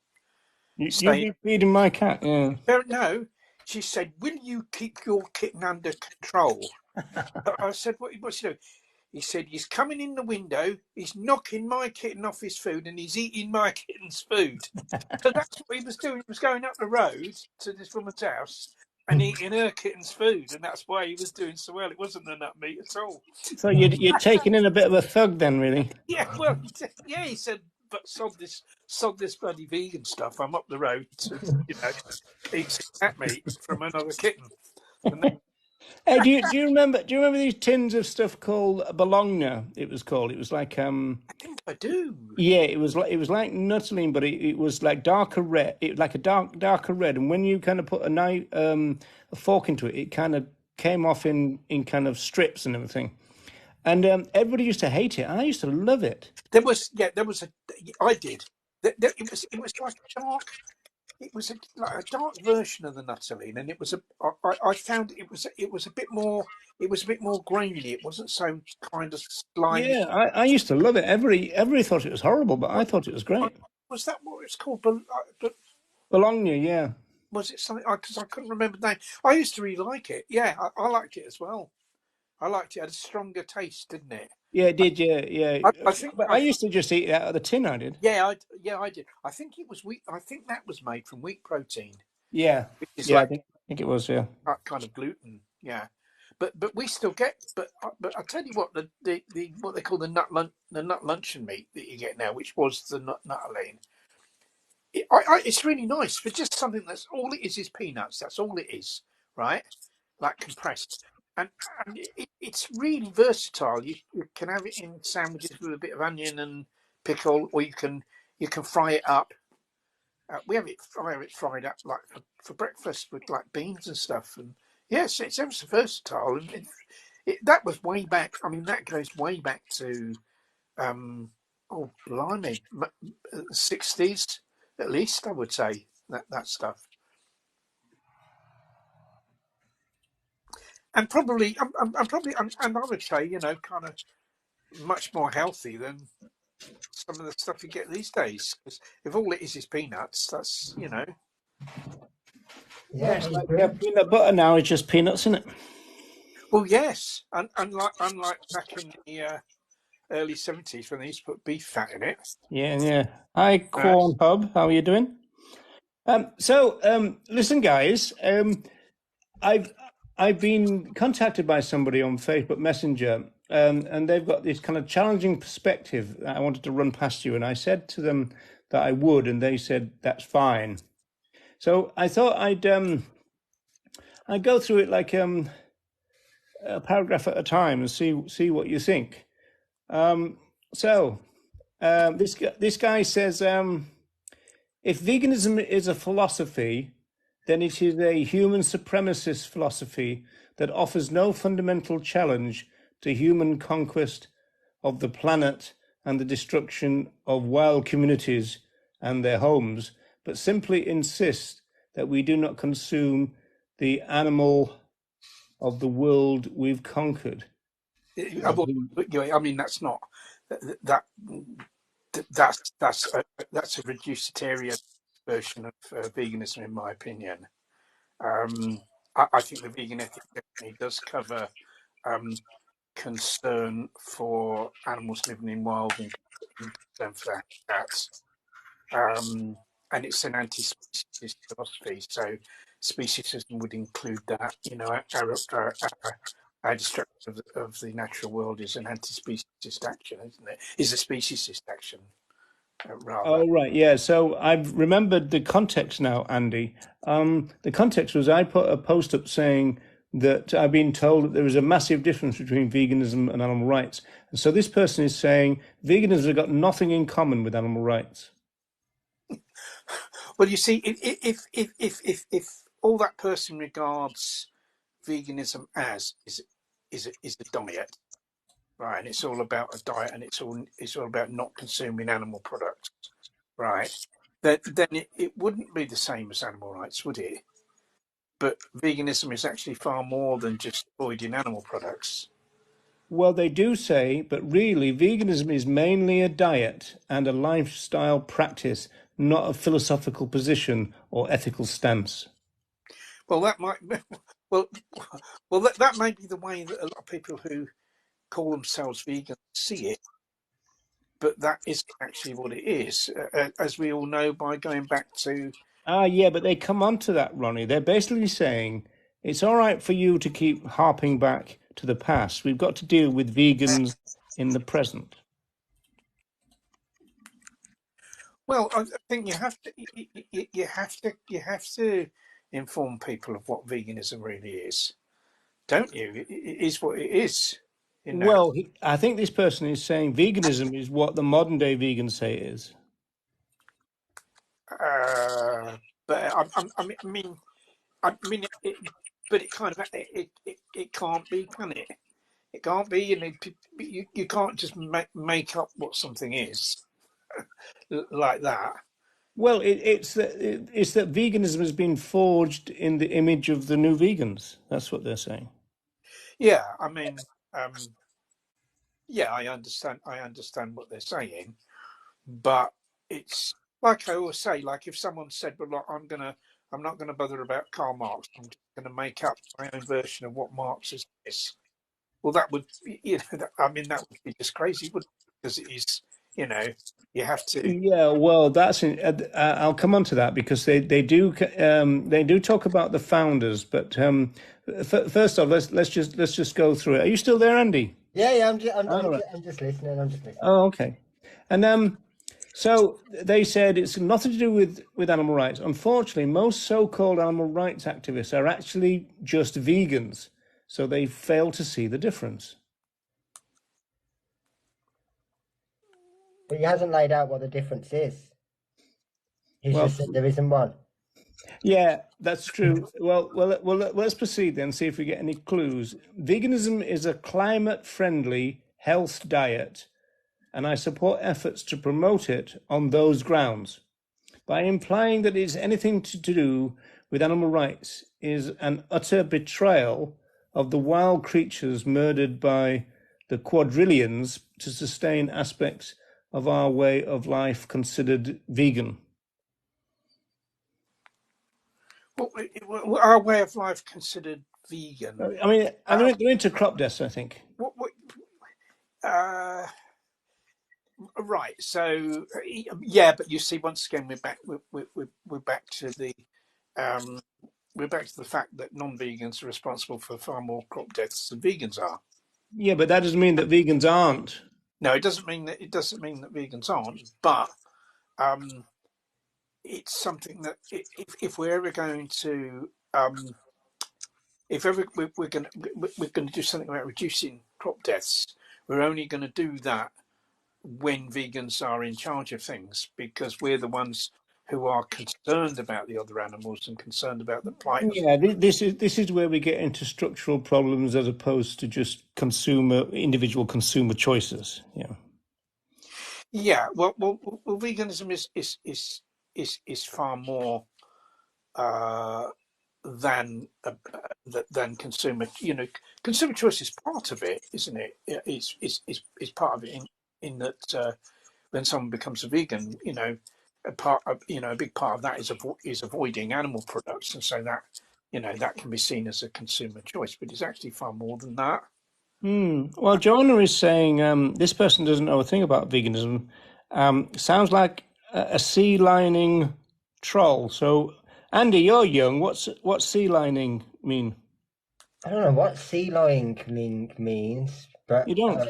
You've been feeding my cat, yeah. No. She said, "Will you keep your kitten under control?" I said, "What's he doing?" He said, "He's coming in the window, he's knocking my kitten off his food, and he's eating my kitten's food." So that's what he was doing. He was going up the road to this woman's house and eating her kitten's food, and that's why he was doing so well. It wasn't the nut meat at all. So you're taking in a bit of a thug then, really? Yeah, well, yeah, he said, "But sod this bloody vegan stuff. I'm up the road to, eat some cat meat from another kitten." Hey, do you remember these tins of stuff called Bologna? It was called. It was like I think I do. Yeah, it was like Nuttolene, but it was like darker red. It like a darker red, and when you kind of put a knife, a fork into it, it kind of came off in kind of strips and everything. And everybody used to hate it, and I used to love it. I did. It was like a dark. It was like a dark version of the Nuttolene, and I found it was a bit more. It was a bit more grainy. It wasn't so kind of slimy. Yeah, I used to love it. Everybody thought it was horrible, but I thought it was great. Was that what it's called? Bologna, yeah. Was it something? Because I couldn't remember the name. I used to really like it. Yeah, I liked it as well. I liked it. It had a stronger taste, didn't it? Yeah, it did. Yeah. I used to just eat it out of the tin. I did. Yeah, I did. I think it was wheat. I think that was made from wheat protein. Yeah. I think it was. Yeah. That kind of gluten. Yeah. But we still get. But I tell you what, the what they call the nut luncheon meat that you get now, which was the Nuttolene. It's really nice for just something that's all it is peanuts. That's all it is, right? Like compressed. and it's really versatile. You can have it in sandwiches with a bit of onion and pickle, or you can fry it up. I have it fried up like for breakfast with like beans and stuff. And yes, it's ever so versatile. And that was way back. I mean, that goes way back to oh blimey, 60s at least. I would say that stuff. And probably, and I would say, kind of much more healthy than some of the stuff you get these days. Because if all it is peanuts, that's Yeah, it's like peanut butter now. It's just peanuts, isn't it? Well, yes, unlike back in the early 70s when they used to put beef fat in it. Yeah. Hi, Corn Hub. How are you doing? Listen, guys. I've been contacted by somebody on Facebook Messenger, and they've got this kind of challenging perspective that I wanted to run past you. And I said to them that I would, and they said that's fine. So I thought I'd go through it like a paragraph at a time and see what you think. This guy says, if veganism is a philosophy, then it is a human supremacist philosophy that offers no fundamental challenge to human conquest of the planet and the destruction of wild communities and their homes, but simply insists that we do not consume the animal of the world we've conquered. I mean, that's not that's a reducitarian version of veganism, in my opinion. I think the vegan ethic definitely does cover concern for animals living in wild and concern for habitats. And it's an anti-speciesist philosophy, so speciesism would include that. Our destruction of the natural world is an anti-speciesist action, isn't it? Is a speciesist action, rather. Oh, right, yeah. So I've remembered the context now, Andy. The context was I put a post up saying that I've been told that there is a massive difference between veganism and animal rights. And so this person is saying veganism has got nothing in common with animal rights. Well, you see, if all that person regards veganism as is a diet, right, and it's all about a diet, and it's all about not consuming animal products, right, then it wouldn't be the same as animal rights, would it? But veganism is actually far more than just avoiding animal products. Well, they do say, but really, veganism is mainly a diet and a lifestyle practice, not a philosophical position or ethical stance. Well, that might that may be the way that a lot of people who call themselves vegan see it, but that isn't actually what it is, as we all know by going back to. Yeah, but they come on to that, Ronnie. They're basically saying it's all right for you to keep harping back to the past. We've got to deal with vegans in the present. Well, I think you have to inform people of what veganism really is, don't you? It is what it is. Well, I think this person is saying veganism is what the modern day vegans say it is. But I mean, but it kind of it can't be, can it? It can't be. You can't just make up what something is like that. Well, it's that veganism has been forged in the image of the new vegans. That's what they're saying. Yeah, I mean, yeah, I understand what they're saying, but it's like I always say, like if someone said, "Well, look, I'm not gonna bother about Karl Marx. I'm just gonna make up my own version of what Marxism is." Well, that would, I mean, that would be just crazy, wouldn't it? Because it is, you have to. Yeah, well, that's. I'll come on to that because they do talk about the founders, but first off, let's just go through it. Are you still there, Andy? Yeah, I'm just listening. Oh, okay. And so they said it's nothing to do with animal rights. Unfortunately, most so-called animal rights activists are actually just vegans. So they fail to see the difference. But he hasn't laid out what the difference is. He's Well, just said there isn't one. yeah, that's true. Well, let's proceed then, see if we get any clues. Veganism is a climate-friendly health diet, and I support efforts to promote it on those grounds. By implying that it's anything to do with animal rights is an utter betrayal of the wild creatures murdered by the quadrillions to sustain aspects of our way of life considered vegan. What our way of life considered vegan? I mean, they're into crop deaths, I think. Right. So yeah, but you see, once again, we're back. We're back to the fact that non-vegans are responsible for far more crop deaths than vegans are. Yeah, but that doesn't mean that vegans aren't. No, it doesn't mean that vegans aren't. But it's something that if we're ever going to if ever we're going to do something about reducing crop deaths, we're only going to do that when vegans are in charge of things, because we're the ones who are concerned about the other animals and concerned about the plight. Yeah, this is where we get into structural problems as opposed to just individual consumer choices. Yeah. Yeah. Well, veganism is far more than consumer. Consumer choice is part of it, isn't it? Is part of it in that when someone becomes a vegan, a big part of that is avoiding animal products, and so that that can be seen as a consumer choice, but it's actually far more than that. Well, Joanna is saying this person doesn't know a thing about veganism. Sounds like a sea lining troll. So, Andy, you're young. What's sea lining mean? I don't know what sea lining means, but you don't.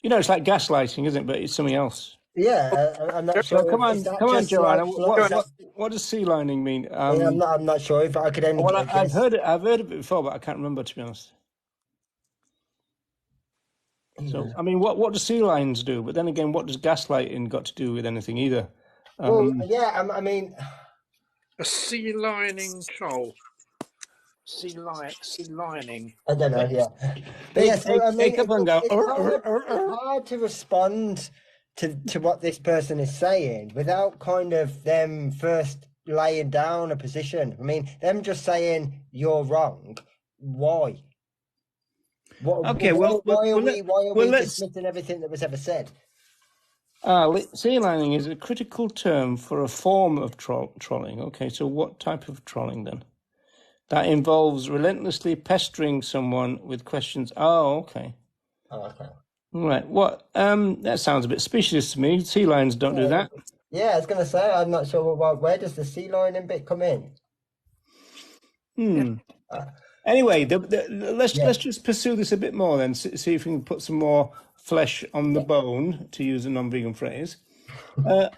It's like gaslighting, isn't it? But it's something else. Yeah, I'm not sure. Come on, Joanna. What does sea lining mean? I'm not sure if I could. I've heard it before, but I can't remember, to be honest. So, I mean, what do sea lions do? But then again, what does gaslighting got to do with anything either? Well, yeah, I mean, a sea lining troll. Sea lining. I don't know. Yeah, but yeah. So I mean, it's hard to respond to what this person is saying without kind of them first laying down a position. I mean, them just saying you're wrong. Why? Okay, why are we dismissing everything that was ever said? Sea lining is a critical term for a form of trolling. Okay, so what type of trolling then? That involves relentlessly pestering someone with questions. Oh, okay. Oh, okay. Right. What? That sounds a bit suspicious to me. Sea lions don't do that. Yeah, I was going to say, I'm not sure where does the sea lining bit come in? Anyway, let's just pursue this a bit more then. See if we can put some more flesh on the bone, to use a non-vegan phrase. But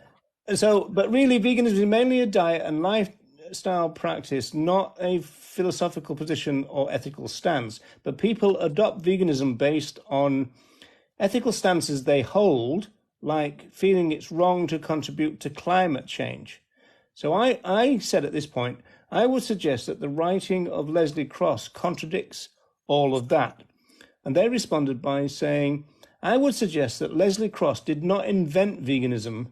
really, veganism is mainly a diet and lifestyle practice, not a philosophical position or ethical stance. But people adopt veganism based on ethical stances they hold, like feeling it's wrong to contribute to climate change. So I said at this point, I would suggest that the writing of Leslie Cross contradicts all of that. And they responded by saying, I would suggest that Leslie Cross did not invent veganism,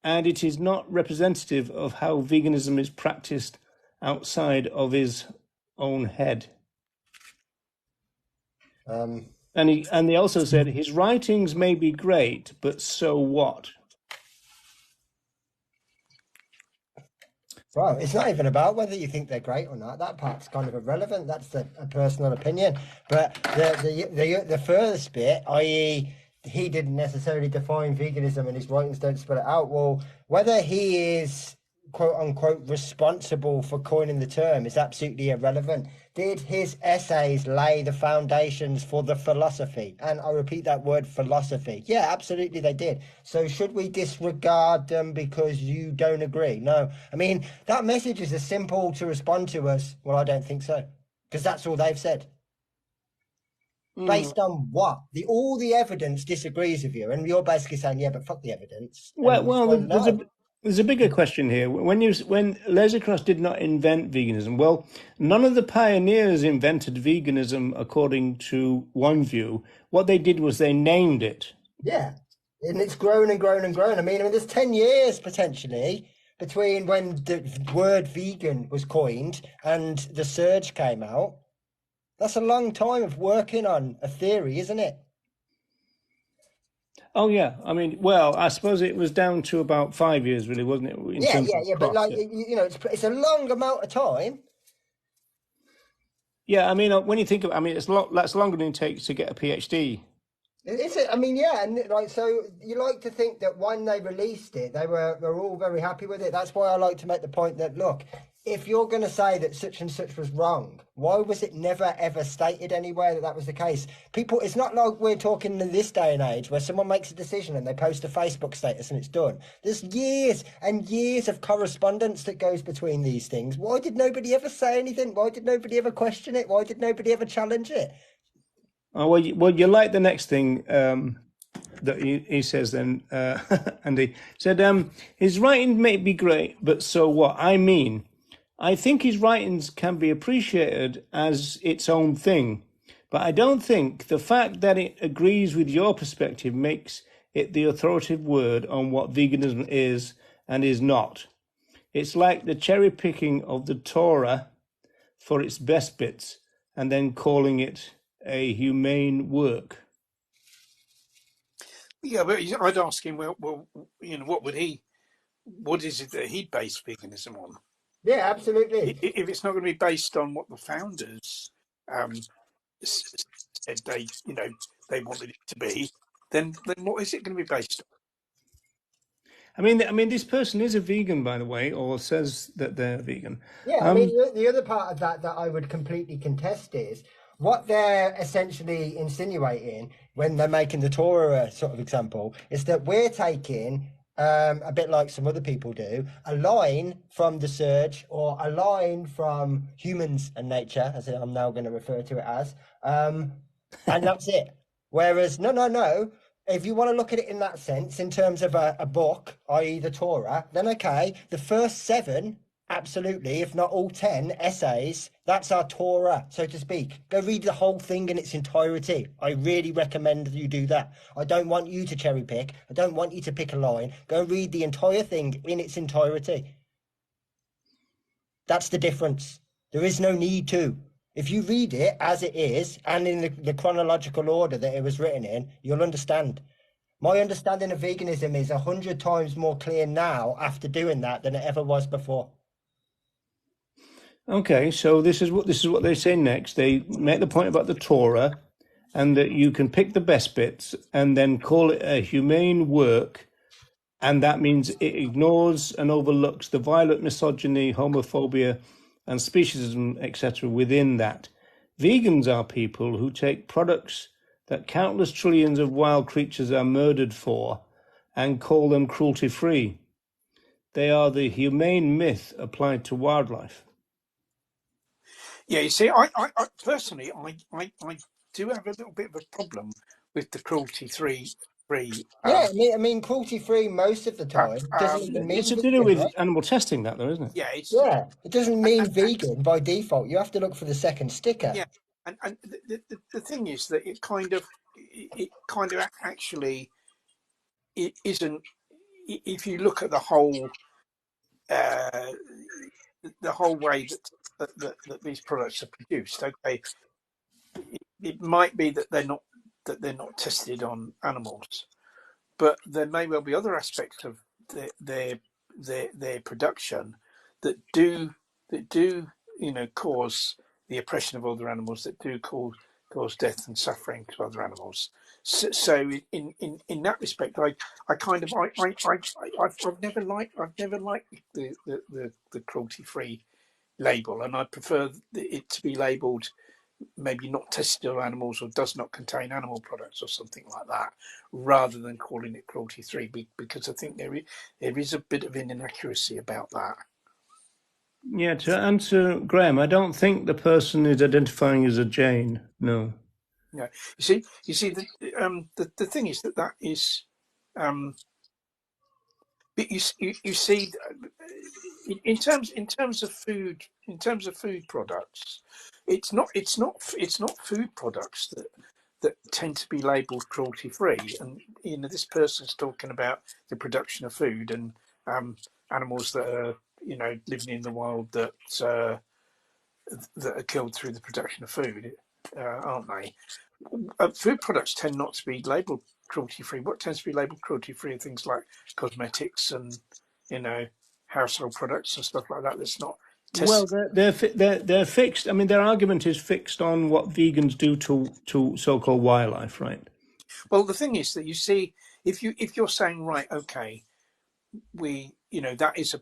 and it is not representative of how veganism is practiced outside of his own head. And they also said his writings may be great, but so what? Well, it's not even about whether you think they're great or not. That part's kind of irrelevant. That's a personal opinion. But the furthest bit, i.e., he didn't necessarily define veganism and his writings don't spell it out. Well, whether he is quote unquote responsible for coining the term is absolutely irrelevant. Did his essays lay the foundations for the philosophy? And I repeat that word, philosophy. Yeah, absolutely they did. So should we disregard them because you don't agree? No. I mean, that message is as simple to respond to as, well, I don't think so. Because that's all they've said. Based on what? All the evidence disagrees with you, and you're basically saying, yeah, but fuck the evidence. Well, there's a bigger question here. When Leslie Cross did not invent veganism, well, none of the pioneers invented veganism according to one view. What they did was they named it. Yeah, and it's grown and grown and grown. I mean, there's 10 years potentially between when the word vegan was coined and the surge came out. That's a long time of working on a theory, isn't it? Oh yeah, I mean, well, I suppose it was down to about 5 years, really, wasn't it? Yeah. But like, it's a long amount of time. Yeah, I mean, when you think of, I mean, that's longer than it takes to get a PhD. Is it? I mean, yeah, and like, so you like to think that when they released it, they were all very happy with it. That's why I like to make the point that, look, if you're going to say that such and such was wrong, why was it never ever stated anywhere that was the case? People, it's not like we're talking in this day and age where someone makes a decision and they post a Facebook status and it's done. There's years and years of correspondence that goes between these things. Why did nobody ever say anything? Why did nobody ever question it? Why did nobody ever challenge it? Oh, well, you like the next thing that he says then, Andy said, his writing may be great, but so what? I mean, I think his writings can be appreciated as its own thing, but I don't think the fact that it agrees with your perspective makes it the authoritative word on what veganism is and is not. It's like the cherry picking of the Torah for its best bits and then calling it a humane work. Yeah, but I'd ask him, well, what is it that he'd base veganism on? Yeah, absolutely. If it's not going to be based on what the founders said they wanted it to be, then what is it going to be based on? I mean, this person is a vegan, by the way, or says that they're vegan. Yeah, I mean, the other part of that I would completely contest is what they're essentially insinuating when they're making the Torah sort of example is that we're taking, a bit like some other people do, a line from the Surge or a line from Humans and Nature, as I'm now going to refer to it as, and that's it. Whereas, no. If you want to look at it in that sense, in terms of a book, i.e. the Torah, then okay, the first 7, absolutely, if not all 10 essays, that's our Torah, so to speak. Go read the whole thing in its entirety. I really recommend you do that. I don't want you to cherry pick. I don't want you to pick a line. Go read the entire thing in its entirety. That's the difference. There is no need to. If you read it as it is, and in the chronological order that it was written in, you'll understand. My understanding of veganism is 100 times more clear now after doing that than it ever was before. Okay, so this is what they say next. They make the point about the Torah, and that you can pick the best bits and then call it a humane work, and that means it ignores and overlooks the violent misogyny, homophobia, and speciesism, etc. within that. Vegans are people who take products that countless trillions of wild creatures are murdered for and call them cruelty-free. They are the humane myth applied to wildlife. Yeah, you see, I personally, I do have a little bit of a problem with the cruelty-free. Yeah, I mean, cruelty-free most of the time doesn't even mean. It's to do with animal testing, that though, isn't it? Yeah, it doesn't mean vegan by default. You have to look for the second sticker. Yeah, and the thing is that it kind of actually it isn't. If you look at the whole way that these products are produced, okay, it might be that they're not tested on animals, but there may well be other aspects of their production that do cause the oppression of other animals, that do cause death and suffering to other animals. So in that respect, I've never liked the cruelty-free label, and I prefer it to be labelled maybe not tested on animals or does not contain animal products or something like that, rather than calling it cruelty-free, because I think there is a bit of an inaccuracy about that. Yeah, to answer Graham, I don't think the person is identifying as a Jain. No. Yeah. You see, the thing is that is, but you see, in terms of food products, it's not food products that tend to be labelled cruelty free. And this person's talking about the production of food and animals that are living in the wild that are killed through the production of food, aren't they? Food products tend not to be labelled cruelty free. What tends to be labelled cruelty free are things like cosmetics and household products and stuff like that. That's not Well, they're fixed. I mean, their argument is fixed on what vegans do to so-called wildlife, right? Well, the thing is that you see, if you're saying, right, okay, that is a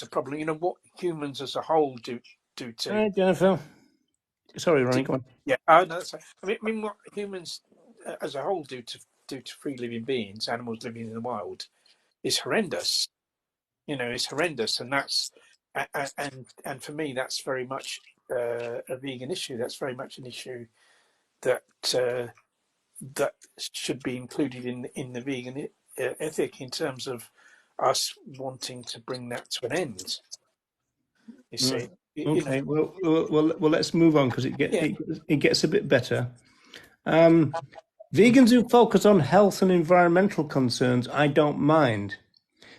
problem. What humans as a whole do to. Hi, Jennifer. Sorry, Ronnie, go on. Yeah, no, that's. I mean, what humans as a whole do to free living beings, animals living in the wild, is horrendous. It's horrendous, and that's and for me, that's very much a vegan issue. That's very much an issue that that should be included in the vegan ethic in terms of us wanting to bring that to an end. You see. Okay. Well, let's move on because it gets a bit better. Vegans who focus on health and environmental concerns, I don't mind,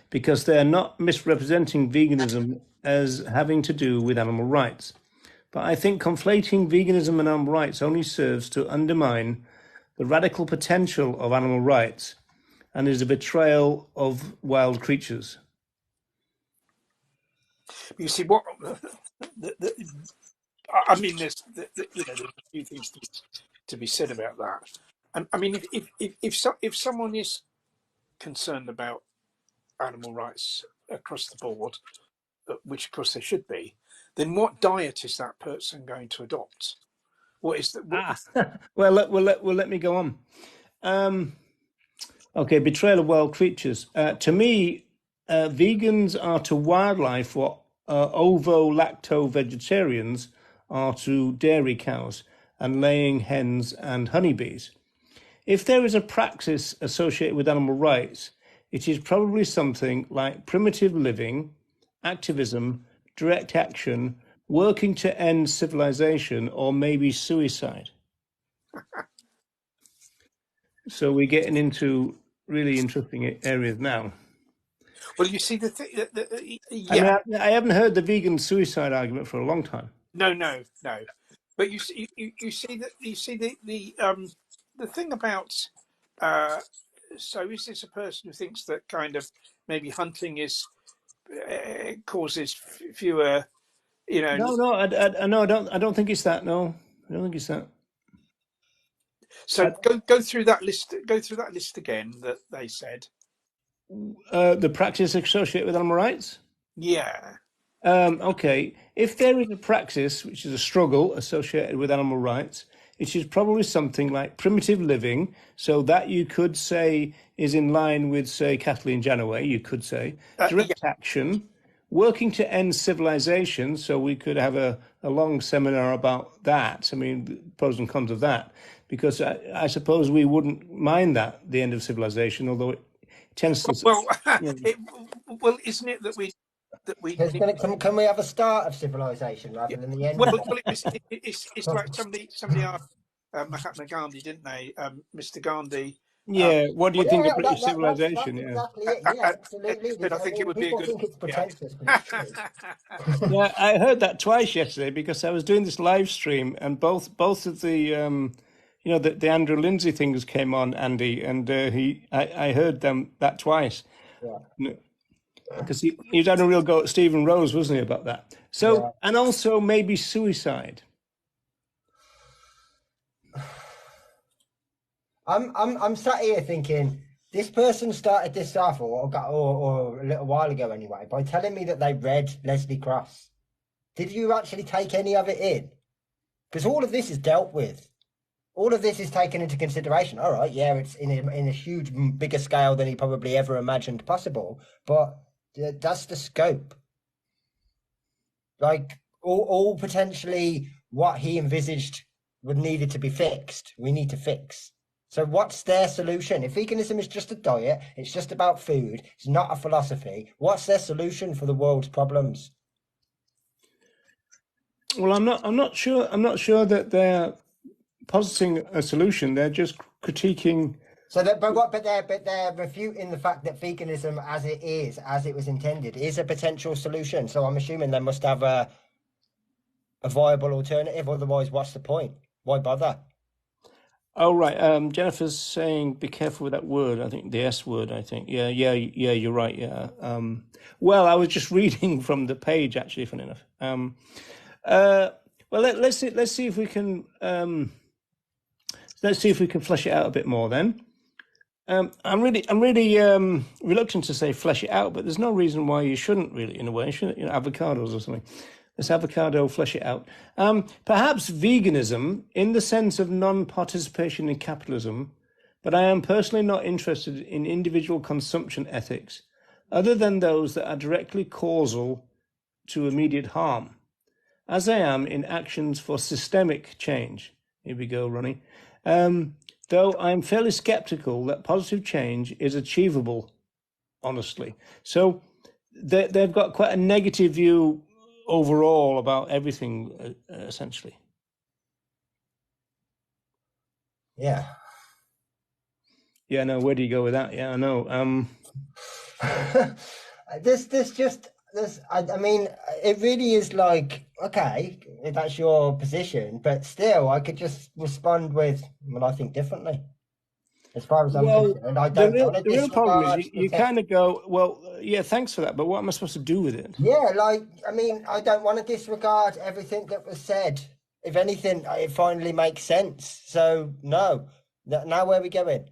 because they're not misrepresenting veganism as having to do with animal rights. But I think conflating veganism and animal rights only serves to undermine the radical potential of animal rights and is a betrayal of wild creatures. You see, what I mean, there's a few things to be said about that. And I mean, if someone is concerned about animal rights across the board, which of course they should be, then what diet is that person going to adopt? What is the? Well, let me go on. Okay, betrayal of wild creatures. To me, vegans are to wildlife what ovo-lacto vegetarians are to dairy cows and laying hens and honeybees. If there is a praxis associated with animal rights, it is probably something like primitive living, activism, direct action, working to end civilization, or maybe suicide. So we're getting into really interesting areas now. Well, you see, the thing, yeah. I mean, I haven't heard the vegan suicide argument for a long time. No. But you see the thing about. So is this a person who thinks that kind of maybe hunting causes fewer, No, I don't think it's that. No, I don't think it's that. So go through that list. Go through that list again that they said. The practice associated with animal rights? Yeah. Okay. If there is a praxis which is a struggle associated with animal rights, it is probably something like primitive living, so that you could say is in line with, say, Kathleen Janaway, you could say. Direct action, working to end civilization, so we could have a long seminar about that. I mean, the pros and cons of that, because I suppose we wouldn't mind that, the end of civilization, although it tends to... Well, well, isn't it that we... Can we have a start of civilization rather than the end? Well, it's like somebody asked Mahatma Gandhi, didn't they? Mr. Gandhi. Yeah, what do you think of British civilization? Exactly it. Yeah, absolutely. But I think it would be a good. Think it's pretentious, but it's true. Yeah, I heard that twice yesterday because I was doing this live stream and both of the the Andrew Lindsay things came on, Andy, and I heard that twice. Yeah. Because he was having a real go at Stephen Rose, wasn't he, about that? So, and also maybe suicide. I'm sat here thinking this person started this off, or a little while ago anyway, by telling me that they read Leslie Cross. Did you actually take any of it in? Because all of this is dealt with. All of this is taken into consideration. All right, yeah, it's in a huge, bigger scale than he probably ever imagined possible, but that's the scope. Like all potentially what he envisaged would needed to be fixed. We need to fix. So what's their solution? If veganism is just a diet, it's just about food, it's not a philosophy, what's their solution for the world's problems? Well, I'm not sure. I'm not sure that they're positing a solution. They're just critiquing. So that, but they're refuting the fact that veganism, as it is, as it was intended, is a potential solution. So I'm assuming they must have a viable alternative. Otherwise, what's the point? Why bother? Oh, right. Jennifer's saying, be careful with that word. I think the S word, I think. Yeah, you're right. Yeah. Well, I was just reading from the page, actually, funny enough. Well, let's see if we can flesh it out a bit more then. I'm really reluctant to say flesh it out, but there's no reason why you shouldn't really, in a way, shouldn't you? Avocados or something. Let's avocado flesh it out. Perhaps veganism in the sense of non-participation in capitalism, but I am personally not interested in individual consumption ethics, other than those that are directly causal to immediate harm, as I am in actions for systemic change. Here we go, Ronnie. Though I'm fairly skeptical that positive change is achievable, honestly. So they've got quite a negative view overall about everything, essentially. Yeah. Yeah, no, where do you go with that? Yeah, I know. I mean, it really is like, okay, that's your position, but still, I could just respond with, well, I think differently. As far as I'm concerned, I don't want to disregard. The real problem is you kind of go, well, yeah, thanks for that, but what am I supposed to do with it? Yeah, like, I mean, I don't want to disregard everything that was said. If anything, it finally makes sense. So, no. Now where are we going?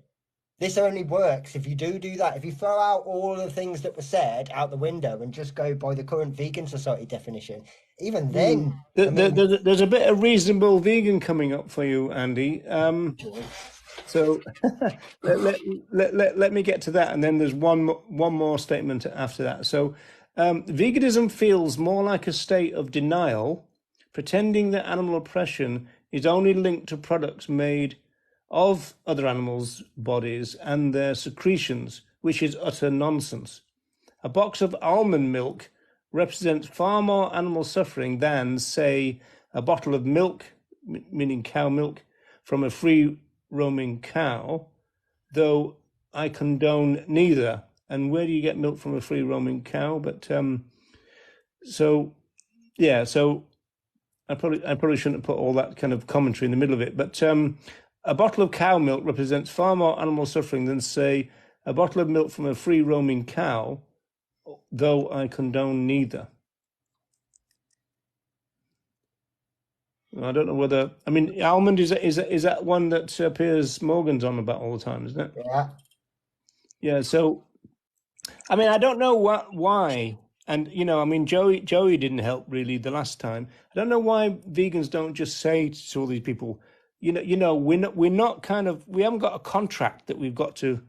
This only works if you do that. If you throw out all the things that were said out the window and just go by the current vegan society definition, even then... There's a bit of reasonable vegan coming up for you, Andy. So let me get to that, and then there's one more statement after that. So veganism feels more like a state of denial, pretending that animal oppression is only linked to products made of other animals' bodies and their secretions, which is utter nonsense. A box of almond milk represents far more animal suffering than, say, a bottle of milk, meaning cow milk, from a free roaming cow, though I condone neither. And where do you get milk from a free roaming cow? But so I probably shouldn't put all that kind of commentary in the middle of it. But a bottle of cow milk represents far more animal suffering than, say, a bottle of milk from a free roaming cow, though I condone neither. I don't know whether, I mean, almond is that one that Piers Morgan's on about all the time, isn't it? Yeah. Yeah. So, I mean, I don't know why, and I mean, Joey didn't help really the last time. I don't know why vegans don't just say to all these people, we haven't got a contract that we've got to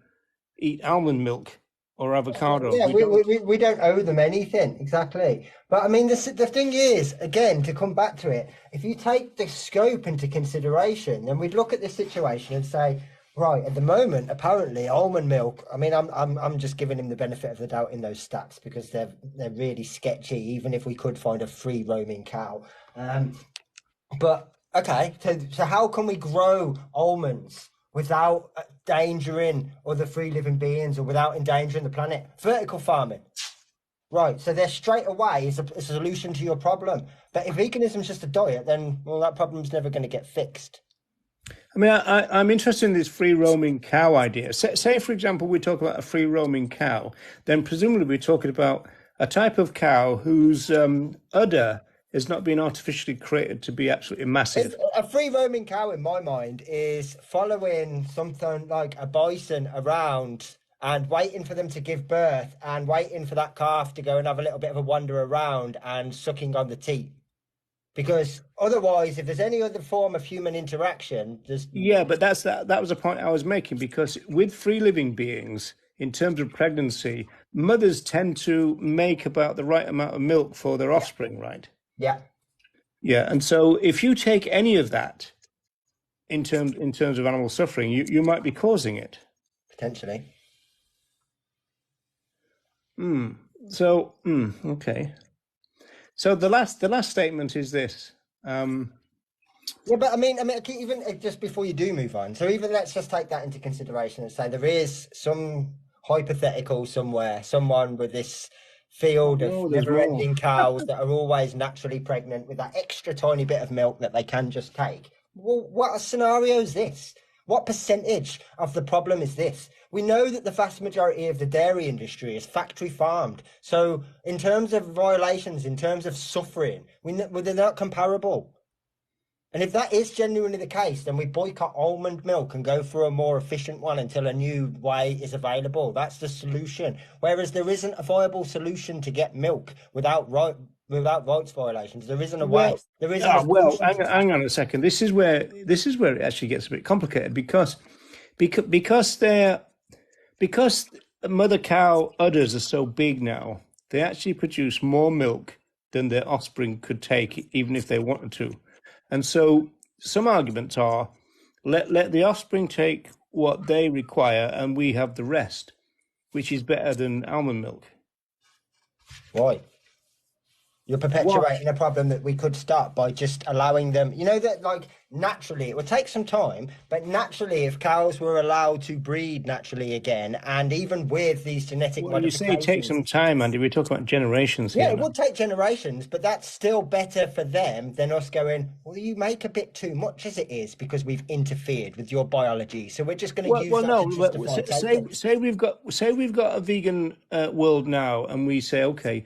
eat almond milk or avocado. Yeah, we don't owe them anything, exactly. But I mean, the thing is, again, to come back to it, if you take the scope into consideration, then we'd look at this situation and say, right, at the moment, apparently almond milk. I mean, I'm just giving him the benefit of the doubt in those stats because they're really sketchy. Even if we could find a free roaming cow, but okay, so how can we grow almonds without endangering other free living beings or without endangering the planet? Vertical farming. Right, so there straight away is a solution to your problem. But if veganism is just a diet, then, well, that problem's never going to get fixed. I mean, I'm interested in this free roaming cow idea. Say, for example, we talk about a free roaming cow, then presumably we're talking about a type of cow whose udder has not been artificially created to be absolutely massive. A free roaming cow, in my mind, is following something like a bison around and waiting for them to give birth and waiting for that calf to go and have a little bit of a wander around and sucking on the teat. Because otherwise, if there's any other form of human interaction, there's... Yeah, but that was a point I was making, because with free living beings, in terms of pregnancy, mothers tend to make about the right amount of milk for their offspring, right? Yeah. Yeah. And so if you take any of that in terms of animal suffering, you might be causing it. Potentially. So, okay. So the last statement is this. Yeah, but I mean, even just before you do move on, so even let's just take that into consideration and say there is some hypothetical somewhere, someone with this field of never-ending cows that are always naturally pregnant with that extra tiny bit of milk that they can just take. Well, what scenario is this? What percentage of the problem is this? We know that the vast majority of the dairy industry is factory farmed. So in terms of violations, in terms of suffering, they're not comparable. And if that is genuinely the case, then we boycott almond milk and go for a more efficient one until a new way is available. That's the solution. Whereas there isn't a viable solution to get milk without rights violations. There isn't a way. There isn't a solution. Hang on a second. This is where it actually gets a bit complicated because mother cow udders are so big now, they actually produce more milk than their offspring could take, even if they wanted to. And so some arguments are, let the offspring take what they require and we have the rest, which is better than almond milk. Why? You're perpetuating a problem that we could stop by just allowing them. You know that, like, naturally, it would take some time, but naturally, if cows were allowed to breed naturally again, and even with these genetic modifications... You say it takes some time, Andy. We're talking about generations here. Yeah, it would take generations, but that's still better for them than us going, well, you make a bit too much as it is because we've interfered with your biology, so we're just going to use that to justify say we've got a vegan world now, and we say, okay,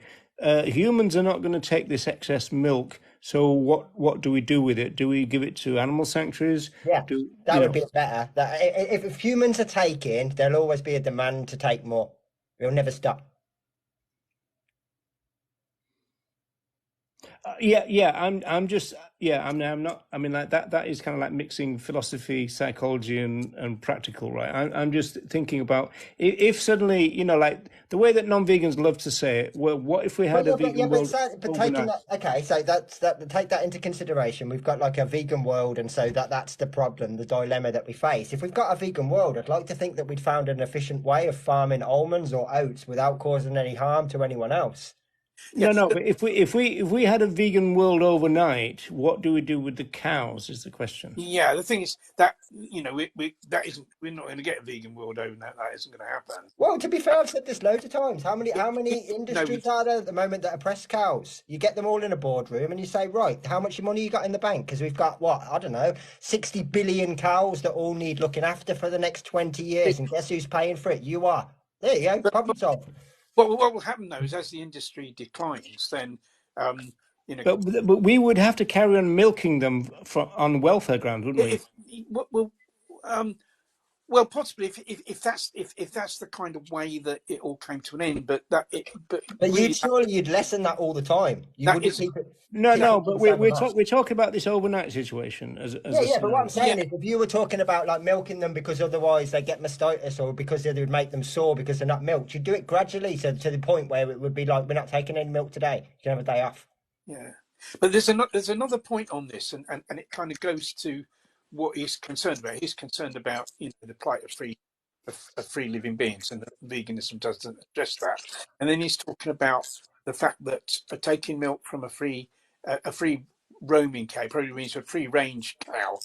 humans are not going to take this excess milk. So what do we do with it? Do we give it to animal sanctuaries? Yeah, that would be better. If humans are taking, there'll always be a demand to take more. It'll never stop. I'm not. I mean, like that is kind of like mixing philosophy, psychology, and practical, right? I'm just thinking about if suddenly, like the way that non-vegans love to say it. Well, what if we had a vegan world? But taking that, okay, so take that into consideration. We've got like a vegan world, and so that's the problem, the dilemma that we face. If we've got a vegan world, I'd like to think that we'd found an efficient way of farming almonds or oats without causing any harm to anyone else. Yes. No, but if we had a vegan world overnight, what do we do with the cows? Is the question. Yeah, the thing is that we're not going to get a vegan world overnight. That isn't going to happen. Well, to be fair, I've said this loads of times. How many industries are there at the moment that oppress cows? You get them all in a boardroom and you say, right, how much money you got in the bank? Because we've got 60 billion cows that all need looking after for the next 20 years, and guess who's paying for it? You are. There you go. Problem solved. What will happen though is as the industry declines, then But we would have to carry on milking them on welfare grounds, wouldn't we? Well, possibly if that's the kind of way that it all came to an end. But really, you'd lessen that all the time. You wouldn't keep it. No, but we're talking about this overnight situation. But what I'm saying is, if you were talking about like milking them because otherwise they get mastitis or because they would make them sore because they're not milked, you'd do it gradually to the point where it would be like, we're not taking any milk today. You can have a day off. Yeah, but there's another point on this, and it kind of goes to what he's concerned about. He's concerned about the plight of free living beings, and that veganism doesn't address that. And then he's talking about the fact that taking milk from a free roaming cow probably means a free range cow,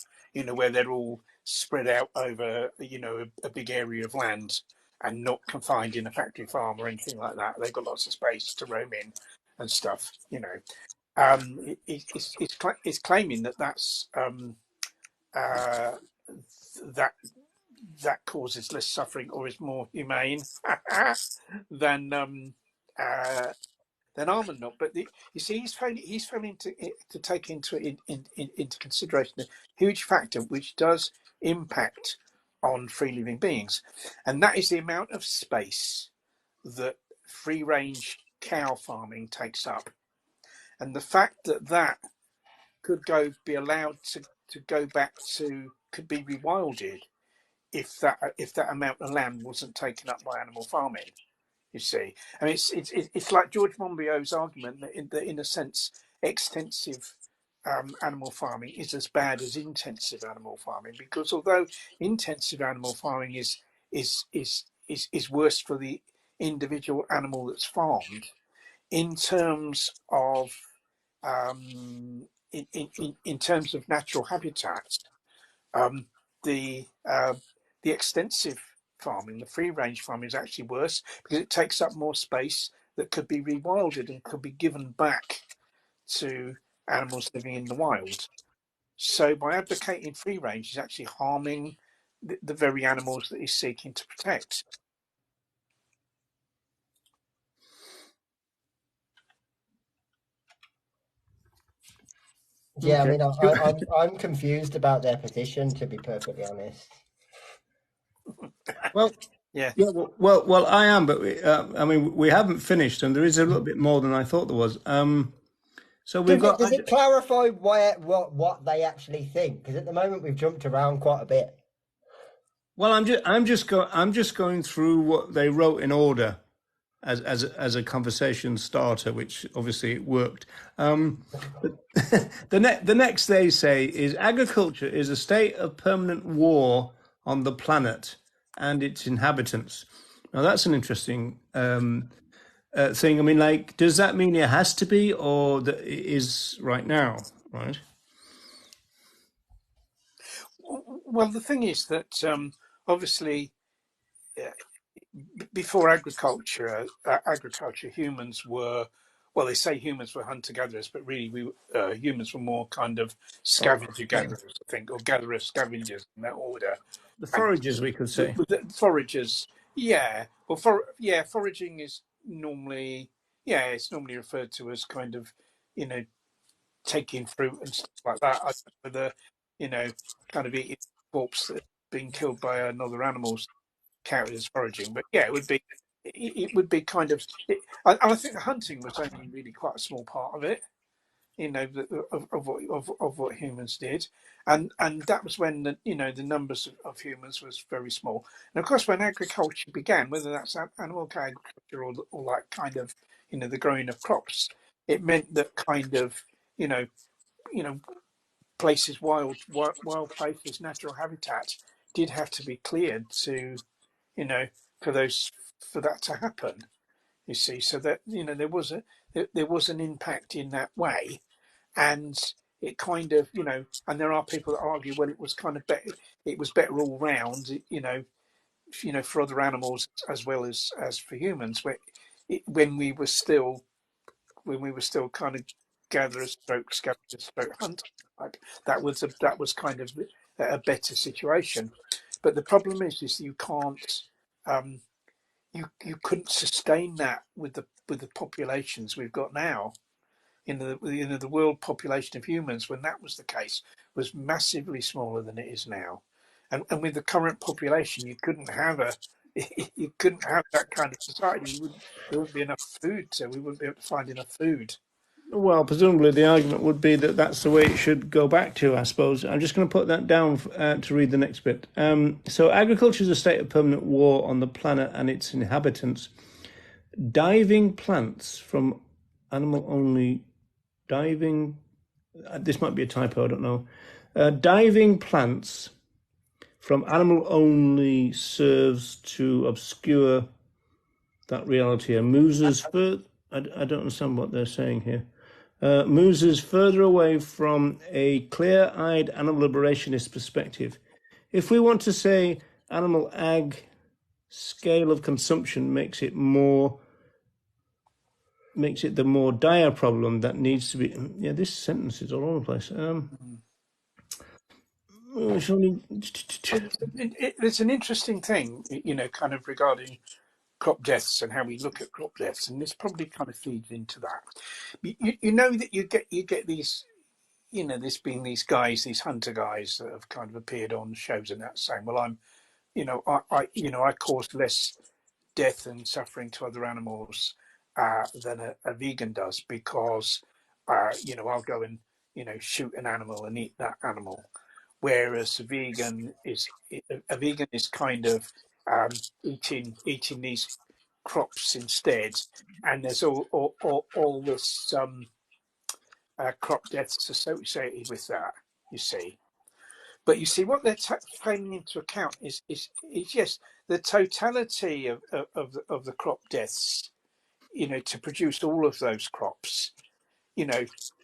where they're all spread out over a big area of land and not confined in a factory farm or anything like that. They've got lots of space to roam in and stuff. It's claiming that's that causes less suffering or is more humane than almond milk. But he's failing to take into consideration the huge factor which does impact on free living beings, and that is the amount of space that free range cow farming takes up, and the fact that could be allowed to go back to, could be rewilded if that amount of land wasn't taken up by animal farming. You see, I mean, it's like George Monbiot's argument that in a sense, extensive animal farming is as bad as intensive animal farming, because although intensive animal farming is worse for the individual animal that's farmed, in terms of in terms of natural habitats, um, the the extensive farming, the free range farming, is actually worse because it takes up more space that could be rewilded and could be given back to animals living in the wild. So by advocating free range, he's actually harming the very animals that he's seeking to protect. Yeah, I mean, I'm confused about their position, to be perfectly honest. Well, yeah. Well, I am, but I mean, we haven't finished, and there is a little bit more than I thought there was. So we've got. Does it clarify what they actually think? Because at the moment we've jumped around quite a bit. Well, I'm just going through what they wrote in order as a conversation starter, which obviously it worked. The next they say is agriculture is a state of permanent war on the planet and its inhabitants. Now that's an interesting thing. I mean, like, does that mean it has to be, or that it is right now? Right. Well, the thing is that obviously, before agriculture, humans were, well, they say humans were hunter-gatherers, but really humans were more kind of scavenger-gatherers, I think, or gatherers-scavengers in that order. The foragers, we could say. The foragers, yeah. Well, foraging is normally, it's normally referred to as kind of, taking fruit and stuff like that. With a, kind of eating a corpse that's been killed by another animal's counted as foraging. But yeah, it would be kind of. I think hunting was only really quite a small part of it. Of what humans did, and that was when the numbers of humans was very small. And of course, when agriculture began, whether that's animal agriculture or like kind of the growing of crops, it meant that kind of you know places, wild places, natural habitat did have to be cleared to for that to happen. You see, so that there was an impact in that way, and it kind of and there are people that argue, well, it was kind of better, it was better all round, for other animals as well as for humans, when we were still kind of gatherers, scavengers, hunters. Like that was kind of a better situation. But the problem is you can't you couldn't sustain that with the populations we've got now. The world population of humans, when that was the case, was massively smaller than it is now, and with the current population, you couldn't have that kind of society. There wouldn't be enough food, so we wouldn't be able to find enough food. Well, presumably the argument would be that that's the way it should go back to, I suppose. I'm just going to put that down to read the next bit. So agriculture is a state of permanent war on the planet and its inhabitants. Diving plants from animal-only... this might be a typo, I don't know. Diving plants from animal-only serves to obscure that reality. And moves further... I don't understand what they're saying here. Moves us further away from a clear-eyed animal liberationist perspective. If we want to say animal ag scale of consumption makes it the more dire problem that needs to be. Yeah, this sentence is all over the place. It's an interesting thing, kind of regarding crop deaths and how we look at crop deaths, and this probably kind of feeds into that. That you get these, this being these guys, these hunter guys that have kind of appeared on shows and that saying, well, I'm, I cause less death and suffering to other animals than a vegan does, because I'll go and shoot an animal and eat that animal, whereas a vegan is kind of eating these crops instead, and there's all this crop deaths associated with that. You see, but you see what they're taking into account is yes, the totality of the crop deaths. To produce all of those crops,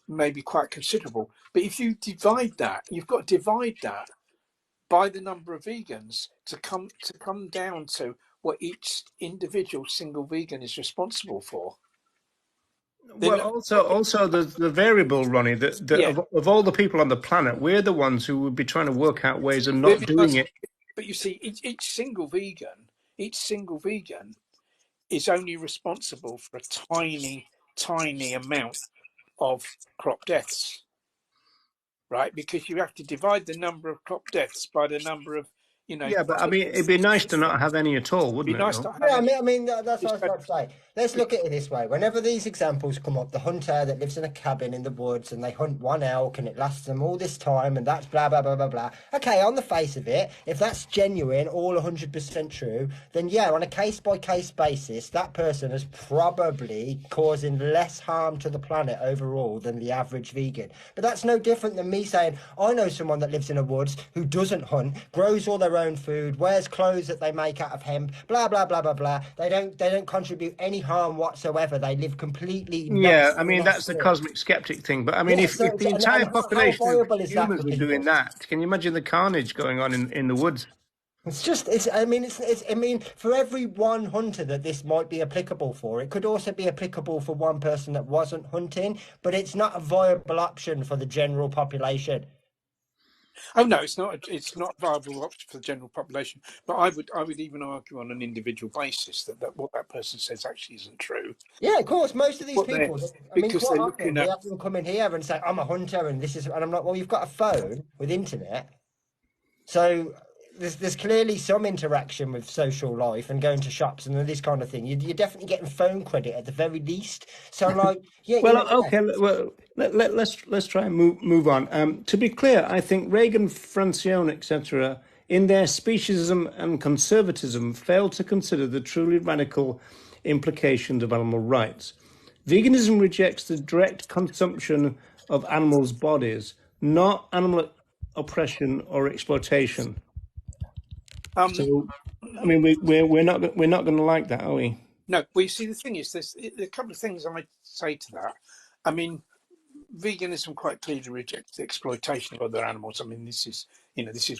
may be quite considerable. But if you divide that, you've got to divide that by the number of vegans to come down to what each individual single vegan is responsible for. Well, also the variable, Ronnie, that Yeah. of all the people on the planet, we're the ones who would be trying to work out ways of not doing it. But you see, each single vegan is only responsible for a tiny amount of crop deaths, right? Because you have to divide the number of crop deaths by the number of, Yeah, but I mean, it'd be nice to not have any at all, wouldn't it? Nice to have I mean, that's what I was about to say. Let's look at it this way. Whenever these examples come up, the hunter that lives in a cabin in the woods and they hunt one elk and it lasts them all this time and that's blah, blah, blah, blah, blah. Okay, on the face of it, if that's genuine, all 100% true, then yeah, on a case-by-case basis, that person is probably causing less harm to the planet overall than the average vegan. But that's no different than me saying, I know someone that lives in a woods who doesn't hunt, grows all their own food, wears clothes that they make out of hemp, blah blah blah blah blah. They don't contribute any harm whatsoever. They live completely. Yeah, I mean that's the cosmic skeptic thing. But I mean, if the entire population of humans were doing that, can you imagine the carnage going on in the woods? I mean, for every one hunter that this might be applicable for, it could also be applicable for one person that wasn't hunting. But it's not a viable option for the general population. Oh no, it's not. It's not a viable option for the general population. But I would even argue on an individual basis that what that person says actually isn't true. Yeah, of course. Most of these people, quite often they have them come in here and say, "I'm a hunter," and and I'm like, "Well, you've got a phone with internet, so." There's clearly some interaction with social life and going to shops and this kind of thing. You're definitely getting phone credit at the very least. So, like, yeah. Well, okay. Well, let's try and move on. To be clear, I think Reagan, Francione, etc., in their speciesism and conservatism, failed to consider the truly radical implications of animal rights. Veganism rejects the direct consumption of animals' bodies, not animal oppression or exploitation. So, I mean, we're not going to like that, are we? No. Well, you see, the thing is, there's a couple of things I say to that. I mean, veganism quite clearly rejects the exploitation of other animals. I mean, this is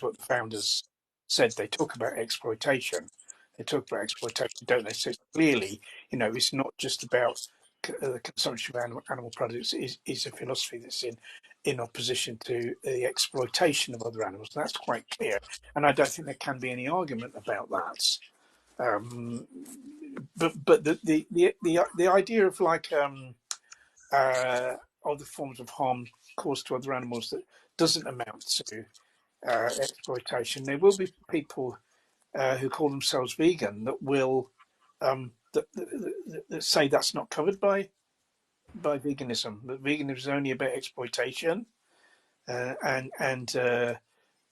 what the founders said. They talk about exploitation. They talk about exploitation, don't they? So clearly, it's not just about the consumption of animal products. Is a philosophy that's in opposition to the exploitation of other animals. That's quite clear, and I don't think there can be any argument about that. But the idea of like other forms of harm caused to other animals that doesn't amount to exploitation. There will be people who call themselves vegan that will that say that's not covered by veganism. That veganism is only about exploitation and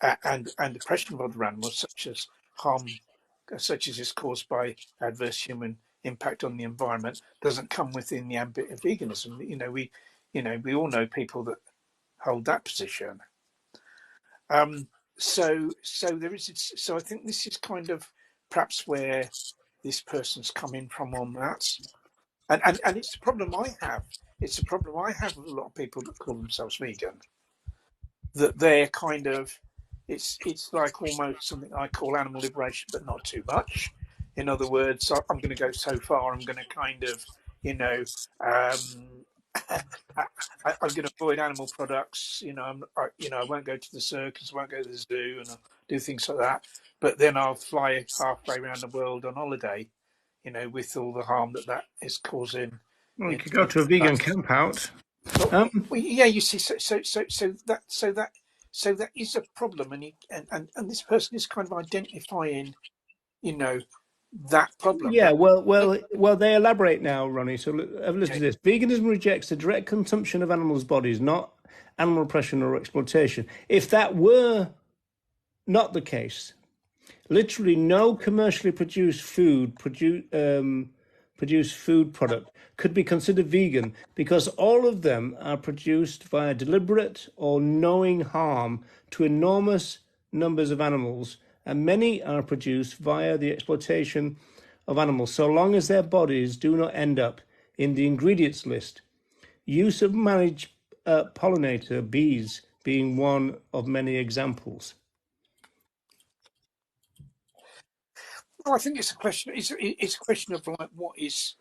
oppression of other animals, such as harm, such as is caused by adverse human impact on the environment, doesn't come within the ambit of veganism. We all know people that hold that position. So there is. So I think this is kind of perhaps where this person's coming from on that, and it's a problem I have. It's a problem I have with a lot of people that call themselves vegan. That they're kind of, it's like almost something I call animal liberation, but not too much. In other words, I'm going to go so far. I'm going to kind of, I'm going to avoid animal products. I won't go to the circus, won't go to the zoo, and I'll do things like that. But then I'll fly halfway around the world on holiday, with all the harm that is causing. Well, you could go to a vegan camp out. Well, yeah, you see, so that is a problem, and this person is kind of identifying, that problem. Yeah, well, they elaborate now, Ronnie. So listen to this: veganism rejects the direct consumption of animals' bodies, not animal oppression or exploitation. If that were not the case, literally no commercially produced food produced food product could be considered vegan because all of them are produced via deliberate or knowing harm to enormous numbers of animals, and many are produced via the exploitation of animals, so long as their bodies do not end up in the ingredients list. Use of managed pollinator bees being one of many examples. Well, I think it's a question. It's a question of like what is,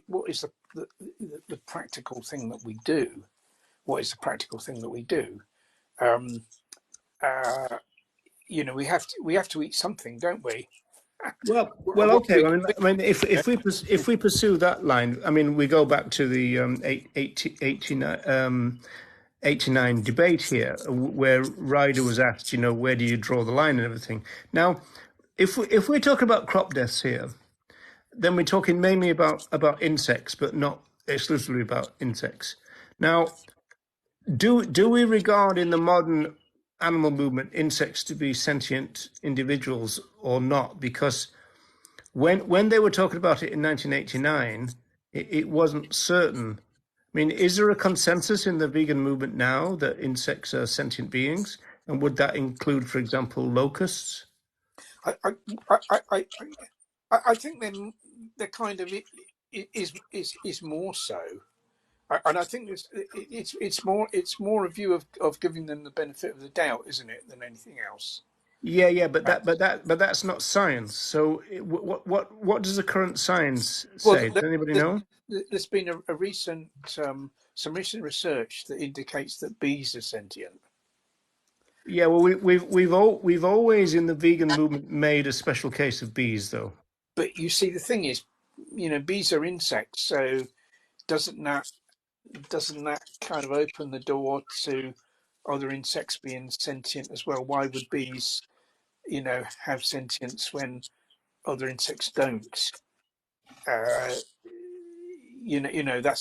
what is the practical thing that we do? What is the practical thing that we do? We have to eat something, don't we? Well, okay. I mean, if we pursue that line, I mean, we go back to the 89 debate here, where Ryder was asked, where do you draw the line and everything. Now, if we're talking about crop deaths here, then we're talking mainly about insects, but not exclusively about insects. Now, do we regard in the modern animal movement insects to be sentient individuals or not? Because when they were talking about it in 1989, it wasn't certain. I mean, is there a consensus in the vegan movement now that insects are sentient beings? And would that include, for example, locusts? I think they're kind of is more so, and I think it's more a view of giving them the benefit of the doubt, isn't it, than anything else? Yeah, but that's not science. So what does the current science say? Does anybody know? There's been a recent some recent research that indicates that bees are sentient. Yeah, well, we've always in the vegan movement made a special case of bees, though. But you see, the thing is, bees are insects, so doesn't that kind of open the door to other insects being sentient as well? Why would bees, have sentience when other insects don't? That's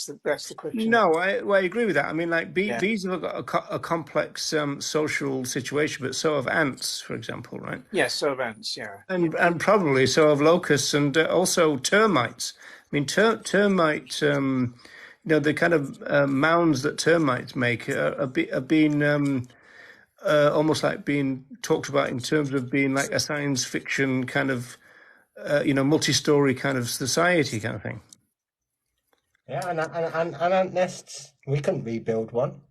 the question. No, I agree with that. I mean, like bees have got a complex social situation, but so have ants, for example, right? Yeah, so have ants, yeah, and probably so have locusts and also termites. I mean, termite, the kind of mounds that termites make are being almost like being talked about in terms of being like a science fiction kind of, multi-story kind of society kind of thing. Yeah, and ant nests, we couldn't rebuild one.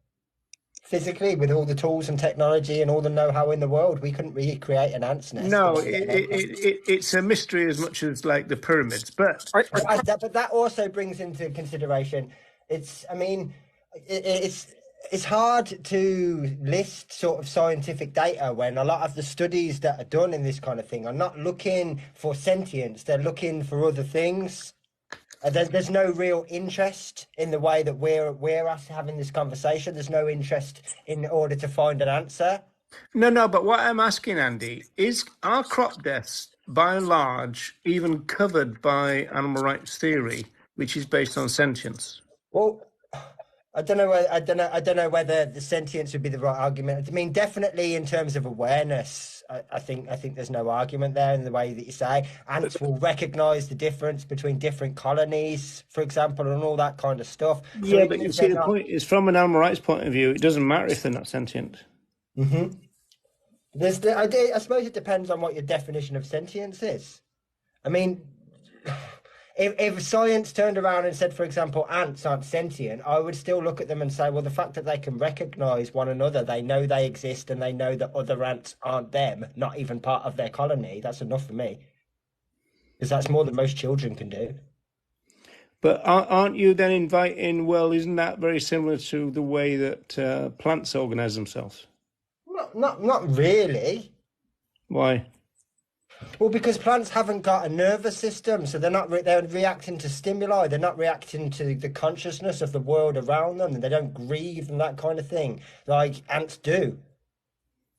Physically, with all the tools and technology and all the know-how in the world, we couldn't recreate an ant's nest. No, it's a mystery as much as like the pyramids. But that also brings into consideration, it's hard to list sort of scientific data when a lot of the studies that are done in this kind of thing are not looking for sentience, they're looking for other things. There's no real interest in the way that we're us having this conversation. There's no interest in order to find an answer. No, but what I'm asking, Andy, are crop deaths by and large even covered by animal rights theory, which is based on sentience? Well, I don't know whether the sentience would be the right argument. I mean, definitely in terms of awareness, I think there's no argument there in the way that you say. Ants will recognise the difference between different colonies, for example, and all that kind of stuff. Yeah, but you see, the point is, from an animal rights point of view, it doesn't matter if they're not sentient. Mm-hmm. I suppose it depends on what your definition of sentience is. I mean, if science turned around and said, for example, ants aren't sentient, I would still look at them and say, well, the fact that they can recognise one another, they know they exist and they know that other ants aren't them, not even part of their colony, that's enough for me. Because that's more than most children can do. But aren't you then inviting, well, isn't that very similar to the way that plants organise themselves? Not really. Why? Well, because plants haven't got a nervous system, so they're reacting to stimuli. They're not reacting to the consciousness of the world around them, and they don't grieve and that kind of thing like ants do.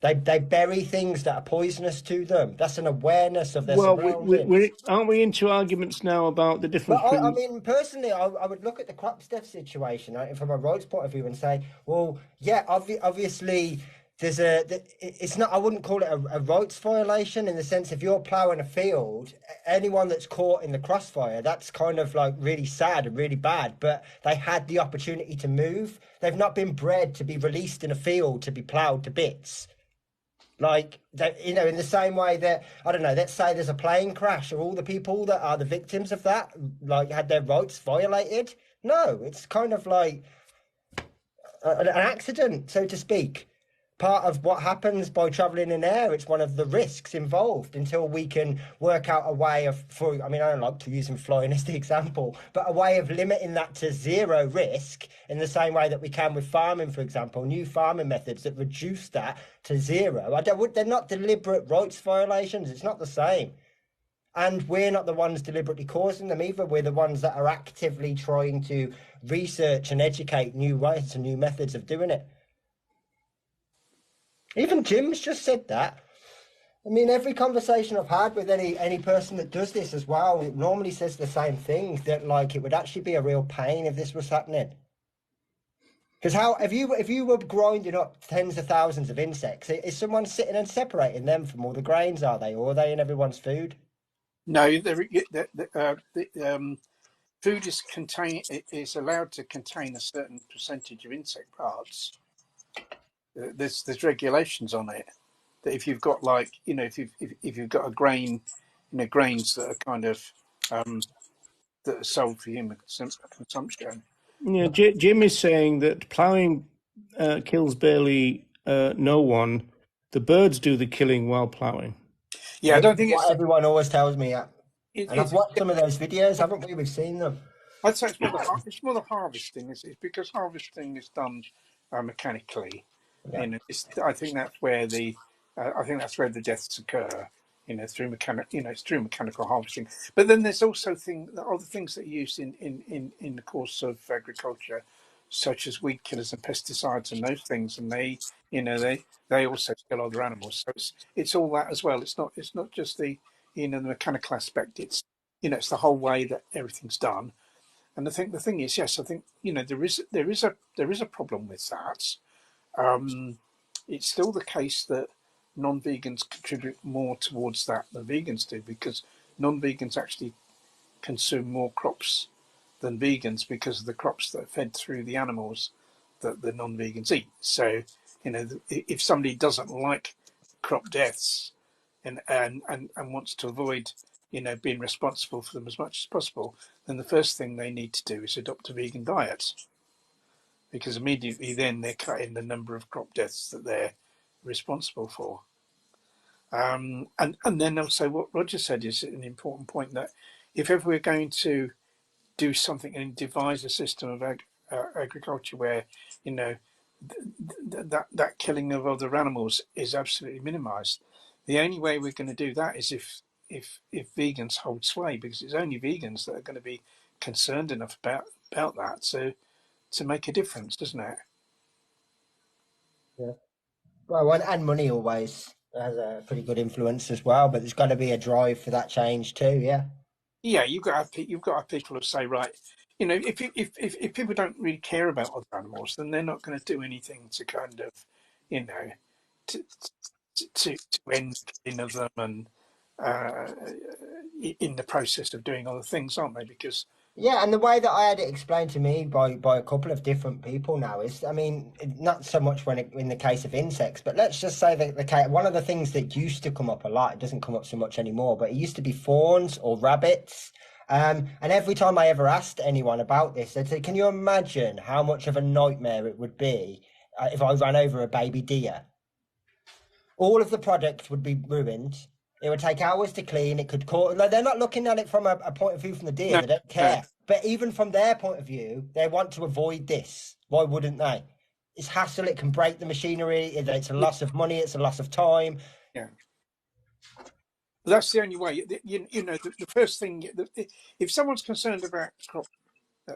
They bury things that are poisonous to them. That's an awareness of their surroundings. Aren't we into arguments now about the difference? I mean, personally, I would look at the crop death situation, right, from a rights point of view and say, well, yeah, obviously, it's not, I wouldn't call it a rights violation in the sense if you're ploughing a field, anyone that's caught in the crossfire, that's kind of like really sad and really bad, but they had the opportunity to move. They've not been bred to be released in a field to be ploughed to bits. Like that, in the same way that, I don't know, let's say there's a plane crash, or all the people that are the victims of that, like, had their rights violated. No, it's kind of like an accident, so to speak. Part of what happens by traveling in air. It's one of the risks involved until we can work out a way of, I mean, I don't like to use flying as the example, but a way of limiting that to zero risk in the same way that we can with farming, for example, new farming methods that reduce that to zero. They're not deliberate rights violations. It's not the same. And we're not the ones deliberately causing them either. We're the ones that are actively trying to research and educate new ways and new methods of doing it. Even Jim's just said that. I mean, every conversation I've had with any person that does this as well, it normally says the same thing, that like it would actually be a real pain if this was happening. Because if you were grinding up tens of thousands of insects, is someone sitting and separating them from all the grains? Are they, or are they in everyone's food? No, food is allowed to contain a certain percentage of insect parts. There's regulations on it that if you've got if you've got a grain, grains that are kind of that are sold for human consumption. Yeah, Jim is saying that ploughing kills barely no one. The birds do the killing while ploughing. Yeah, I don't think what everyone always tells me. And I've watched some of those videos, haven't we? We've seen them. I'd say it's more the harvesting. It's because harvesting is done mechanically. Yeah. I think that's where the deaths occur. Through it's through mechanical harvesting. But then there's also other things that are used in the course of agriculture, such as weed killers and pesticides and those things, and they also kill other animals. So it's all that as well. It's not just the the mechanical aspect. It's the whole way that everything's done. And I think the thing is, yes, I think there is a problem with that. It's still the case that non-vegans contribute more towards that than vegans do, because non-vegans actually consume more crops than vegans because of the crops that are fed through the animals that the non-vegans eat. So, if somebody doesn't like crop deaths and wants to avoid, being responsible for them as much as possible, then the first thing they need to do is adopt a vegan diet, because immediately then they're cutting the number of crop deaths that they're responsible for. And then also what Roger said is an important point, that if ever we're going to do something and devise a system of agriculture where, that killing of other animals is absolutely minimised, the only way we're going to do that is if vegans hold sway, because it's only vegans that are going to be concerned enough about that to make a difference, doesn't it? Yeah. Well, and money always has a pretty good influence as well, but there's got to be a drive for that change too. Yeah. Yeah, you've got to have people who say, right, if people don't really care about other animals, then they're not going to do anything to kind of, to end the killing of them, and in the process of doing other things, aren't they? Because yeah, and the way that I had it explained to me by a couple of different people now is, I mean, not so much in the case of insects, but let's just say that one of the things that used to come up a lot, it doesn't come up so much anymore, but it used to be fawns or rabbits. And every time I ever asked anyone about this, they'd say, can you imagine how much of a nightmare it would be if I ran over a baby deer? All of the product would be ruined. It would take hours to clean. It could cause. They're not looking at it from a point of view from the deer. No, they don't care. No. But even from their point of view, they want to avoid this. Why wouldn't they? It's hassle. It can break the machinery. It's a loss of money. It's a loss of time. Yeah. That's the only way. The first thing, if someone's concerned about crop,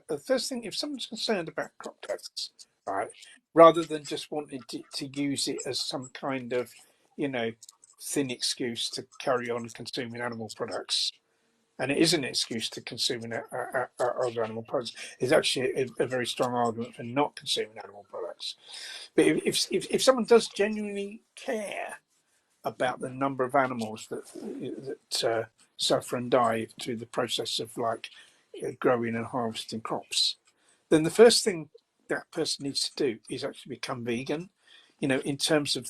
if someone's concerned about crop deaths, right, rather than just wanting to use it as some kind of, thin excuse to carry on consuming animal products, and it is an excuse to consuming other animal products, is actually a very strong argument for not consuming animal products. products. But if someone does genuinely care about the number of animals that suffer and die through the process of growing and harvesting crops, then the first thing that person needs to do is actually become vegan. In terms of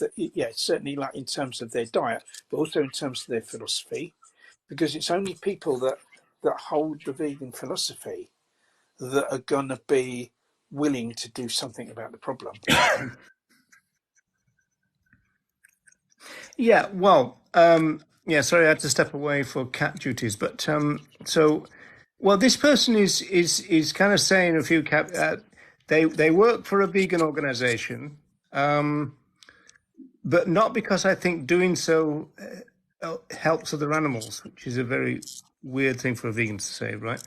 certainly like in terms of their diet, but also in terms of their philosophy, because it's only people that hold the vegan philosophy that are going to be willing to do something about the problem. Yeah, well, sorry, I had to step away for cat duties, but this person is kind of saying a few they work for a vegan organization, but not because I think doing so helps other animals, which is a very weird thing for a vegan to say, right?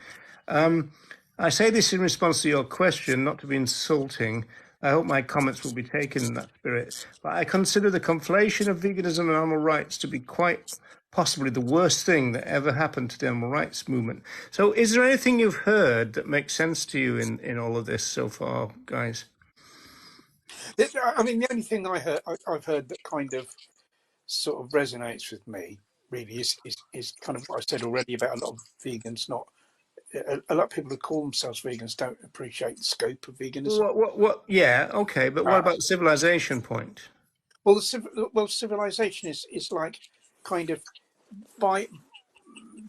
I say this in response to your question, not to be insulting. I hope my comments will be taken in that spirit. But I consider the conflation of veganism and animal rights to be quite possibly the worst thing that ever happened to the animal rights movement. So is there anything you've heard that makes sense to you in all of this so far, guys? I mean, the only thing I've heard that kind of sort of resonates with me really is kind of what I said already about a lot of vegans not. A lot of people who call themselves vegans don't appreciate the scope of veganism. What? Yeah, okay, but what about the civilization point? Well, civilization is like kind of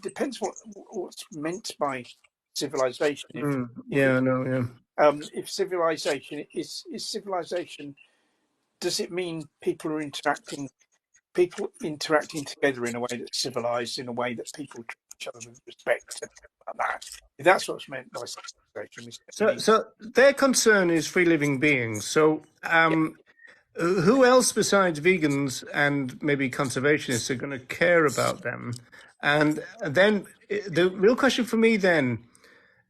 depends what's meant by civilization. If civilization is civilization, does it mean people interacting together in a way that's civilized, in a way that people treat each other with respect and like that? If that's what's meant by civilization, so their concern is free living beings. So who else besides vegans and maybe conservationists are going to care about them? And then the real question for me then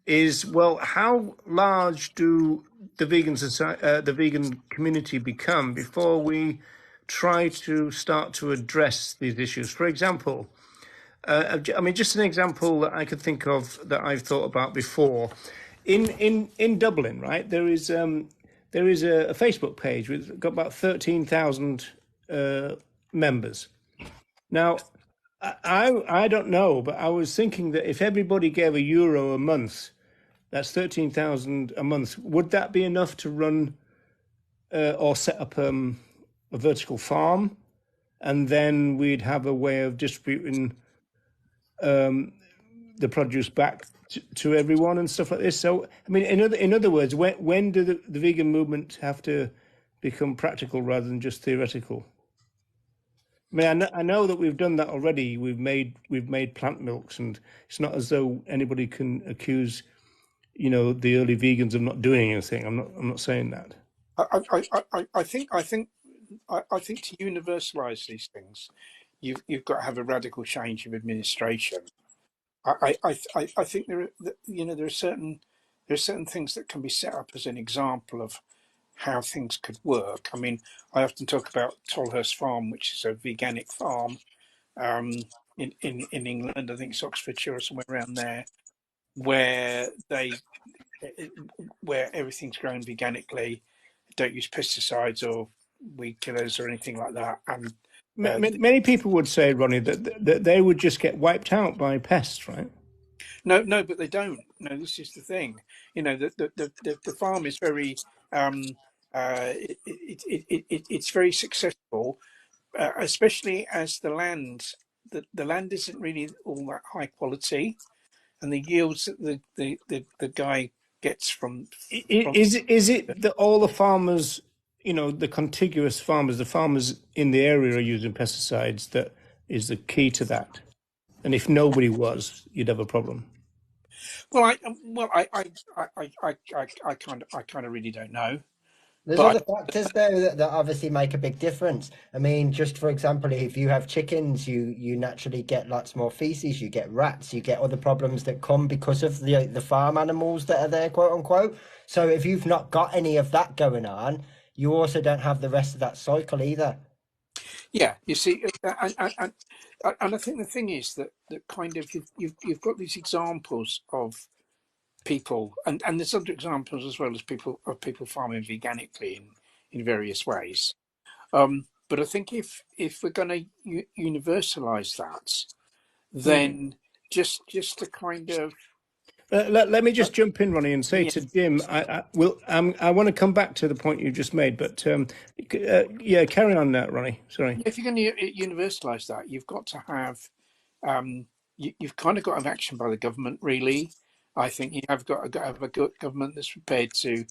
is, well, how large do the the vegan community become before we try to start to address these issues? For example, I mean, just an example that I could think of that I've thought about before. In Dublin, right, there is a Facebook page with got about 13,000 members. Now, I don't know, but I was thinking that if everybody gave €1 a month, that's 13,000 a month. Would that be enough to run or set up a vertical farm, and then we'd have a way of distributing the produce back to everyone and stuff like this? So, I mean, in other words, when do the vegan movement have to become practical rather than just theoretical? I mean, I know that we've done that already. We've made plant milks, and it's not as though anybody can accuse, the early vegans of not doing anything. I'm not saying that. I think to universalize these things, you've got to have a radical change of administration. I think there are certain things that can be set up as an example of how things could work. I mean, I often talk about Tolhurst Farm, which is a veganic farm in England. I think it's Oxfordshire or somewhere around there, where everything's grown veganically, don't use pesticides or weed killers or anything like that. And many people would say, Ronnie, that they would just get wiped out by pests, right? No, but they don't. No, this is the thing. The farm is very it's very successful, especially as the land isn't really all that high quality, and the yields that the guy gets from is it that all the farmers, the contiguous farmers, the farmers in the area are using pesticides that is the key to that? And if nobody was, you'd have a problem. Well, I kind of really don't know. There's other factors there that obviously make a big difference. I mean, just for example, if you have chickens, you naturally get lots more feces, you get rats, you get other problems that come because of the farm animals that are there, quote unquote. So if you've not got any of that going on, you also don't have the rest of that cycle either. Yeah, you see, and I think the thing is that kind of you've got these examples of people, and there's other examples as well as people farming veganically in various ways. But I think if we're going to universalize that, then just to kind of let me just jump in, Ronnie, and say to Jim, I want to come back to the point you just made, but yeah, carry on that, Ronnie. Sorry. If you're going to universalize that, you've got to have you've kind of got an action by the government, really. I think you have got to have a good government that's prepared to,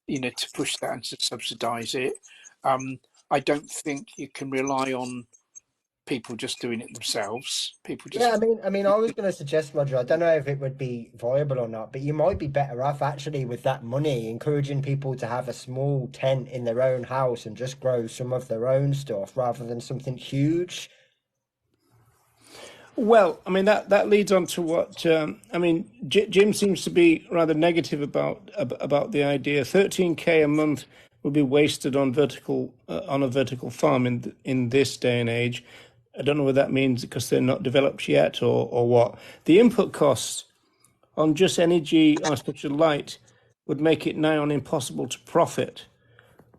to push that and to subsidise it. I don't think you can rely on people just doing it themselves. People just I mean, I was going to suggest, Roger. I don't know if it would be viable or not, but you might be better off actually with that money, encouraging people to have a small tent in their own house and just grow some of their own stuff rather than something huge. Well, I mean that leads on to what I mean. Jim seems to be rather negative about the idea. 13K a month would be wasted on a vertical farm in this day and age. I don't know what that means because they're not developed yet or what. The input costs on just energy, artificial light, would make it nigh on impossible to profit.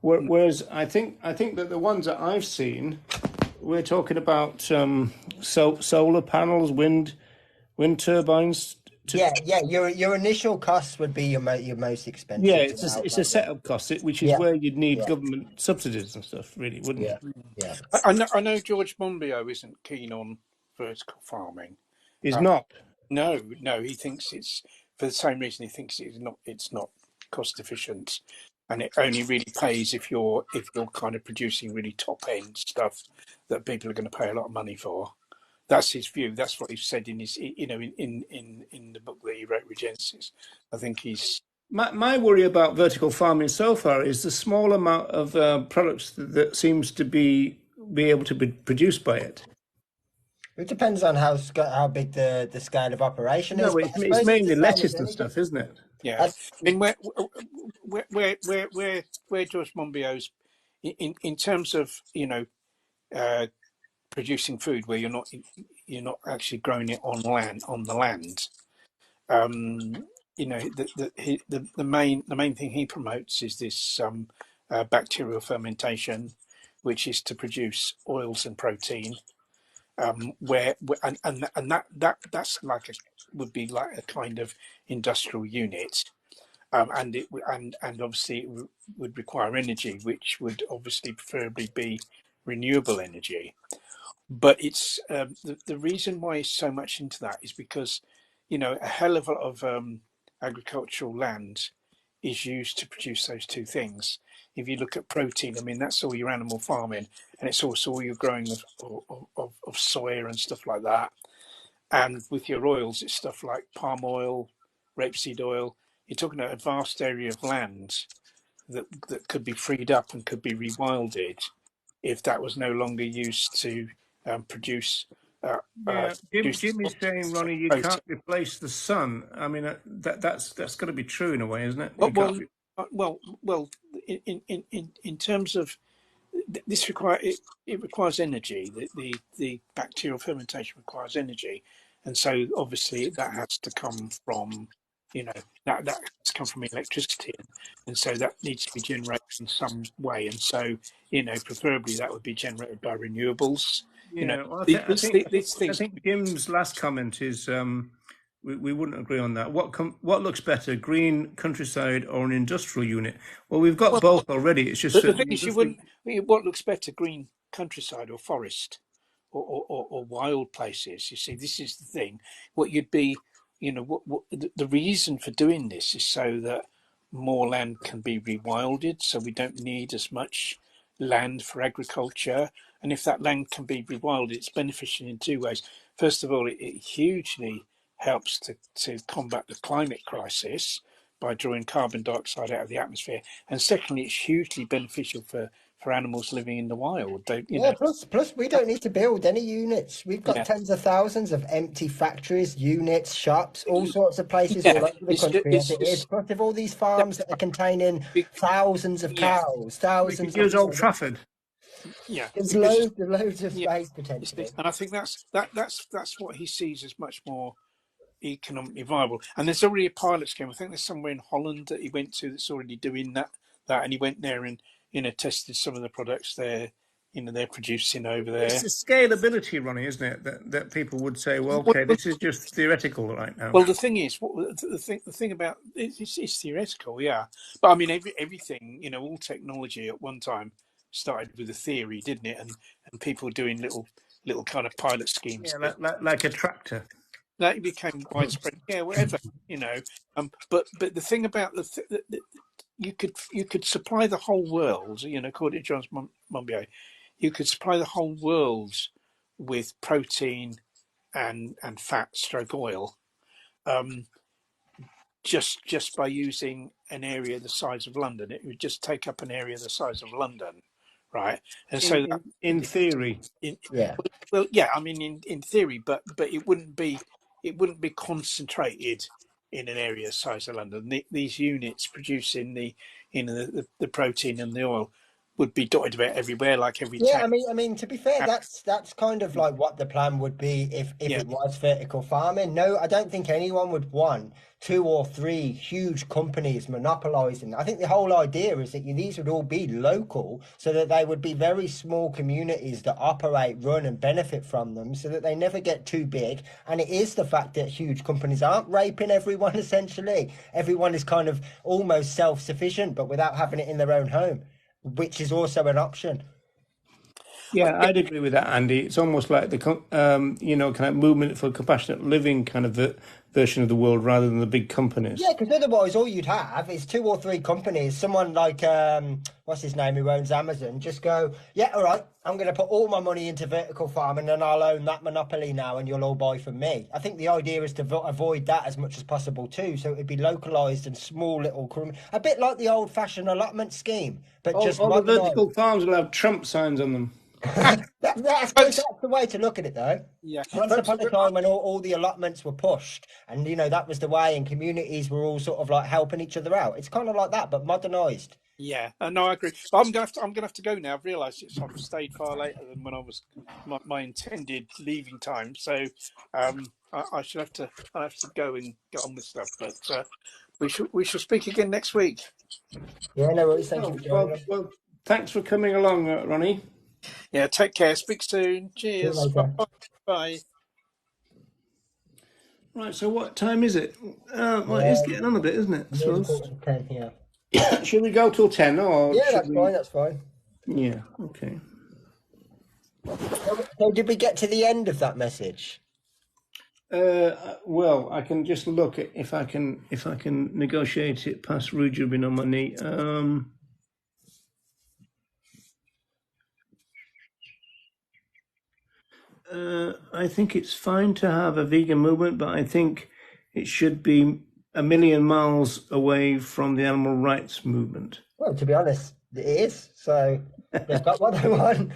Whereas I think that the ones that I've seen, we're talking about solar panels, wind turbines. Your initial costs would be your most expensive. Yeah, it's a setup cost, which is where you'd need government subsidies and stuff, really, wouldn't it? Yeah. I know George Monbiot isn't keen on vertical farming. He's not. No, he thinks it's for the same reason. He thinks it's not cost efficient, and it only really pays if you're kind of producing really top end stuff that people are going to pay a lot of money for. That's his view. That's what he said in his, in the book that he wrote, Regenesis. I think he's. My worry about vertical farming so far is the small amount of products that seems to be able to be produced by it. It depends on how big the scale of operation is. No, it's mainly lettuce and stuff, isn't it? Yeah, I mean, where George Monbiot's in terms of producing food where you're not actually growing it on the land. The main thing he promotes is this bacterial fermentation, which is to produce oils and protein. That's would be like a kind of industrial unit, and obviously it would require energy, which would obviously preferably be renewable energy. But it's the reason why he's so much into that is because a hell of a lot of agricultural land is used to produce those two things. If you look at protein, I mean that's all your animal farming, and it's also all your growing of soya and stuff like that. And with your oils, it's stuff like palm oil, rapeseed oil. You're talking about a vast area of land that could be freed up and could be rewilded if that was no longer used to produce. Jim is saying, Ronnie, you can't replace the sun. I mean, that's got to be true in a way, isn't it? Well, in terms of this it requires energy. The bacterial fermentation requires energy, and so obviously that has to come from that has to come from electricity, and so that needs to be generated in some way, and so preferably that would be generated by renewables. I think Jim's last comment is we wouldn't agree on that. What looks better, green countryside or an industrial unit? Well, we've got both already. It's just the thing is, what looks better, green countryside or forest or wild places? You see, this is the thing. What you'd be, the reason for doing this is so that more land can be rewilded, so we don't need as much land for agriculture. And if that land can be rewilded, it's beneficial in two ways. First of all, it hugely helps to combat the climate crisis by drawing carbon dioxide out of the atmosphere. And secondly, it's hugely beneficial for animals living in the wild. Plus we don't need to build any units. We've got tens of thousands of empty factories, units, shops, all sorts of places all over the country as it is. Plus of all these farms that are containing thousands of cows, thousands of Old Trafford. Yeah, there's loads of space potentially. And I think that's what he sees as much more economically viable. And there's already a pilot scheme. I think there's somewhere in Holland that he went to that's already doing that. And he went there and tested some of the products they're producing over there. It's the scalability, Ronnie, isn't it? That people would say, well, okay, this is just theoretical right now. Well, the thing is, the thing about it's theoretical, yeah. But I mean, everything, all technology at one time started with a theory, didn't it? And people doing little kind of pilot schemes. Yeah, like a tractor. That became widespread. Yeah, whatever, But the thing about you could supply the whole world, according to John Monbiot, you could supply the whole world with protein and fat, stroke oil, just by using an area the size of London. It would just take up an area the size of London, right? And in theory, Yeah. well, yeah, I mean, in theory, but it wouldn't be concentrated in an area the size of London. These units producing the protein and the oil would be dotted about everywhere, like every Yeah, town. I mean, to be fair, that's kind of like what the plan would be if Yeah. it was vertical farming. No, I don't think anyone would want 2 or 3 huge companies monopolizing. I think the whole idea is that these would all be local, so that they would be very small communities that operate, run, and benefit from them, so that they never get too big. And it is the fact that huge companies aren't raping everyone. Essentially, everyone is kind of almost self-sufficient, but without having it in their own home, which is also an option. yeah, I'd agree with that, Andy. It's almost like the kind of movement for compassionate living kind of version of the world rather than the big companies. Yeah, because otherwise all you'd have is 2 or 3 companies. Someone like, what's his name, who owns Amazon, just go, yeah, all right, I'm going to put all my money into vertical farming and I'll own that monopoly now and you'll all buy from me. I think the idea is to avoid that as much as possible too. So it'd be localised and small little, a bit like the old-fashioned allotment scheme, but just All the modernised. vertical farms will have Trump signs on them. I suppose that's the way to look at it, though. Yeah. Once upon a time when all the allotments were pushed, and that was the way, and communities were all sort of like helping each other out. It's kind of like that, but modernised. Yeah, no, I agree. But I'm gonna have to go now. I've realised I've stayed far later than when I was my intended leaving time. So I should have to go and get on with stuff. But we shall speak again next week. Yeah, no worries. Thank you for joining us. Well, thanks for coming along, Ronnie. Yeah, take care. Speak soon. Cheers. See you later. Bye. Right, so what time is it? Well, it's getting on a bit, isn't it? I Nearly suppose. 10, yeah. Should we go till 10 or? Yeah, should that's we... fine. That's fine. Yeah. Okay. So did we get to the end of that message? Well, I can just look at if I can negotiate it past Ruja being on my knee. I think it's fine to have a vegan movement, but I think it should be a million miles away from the animal rights movement. Well, to be honest, it is. So they've got what they want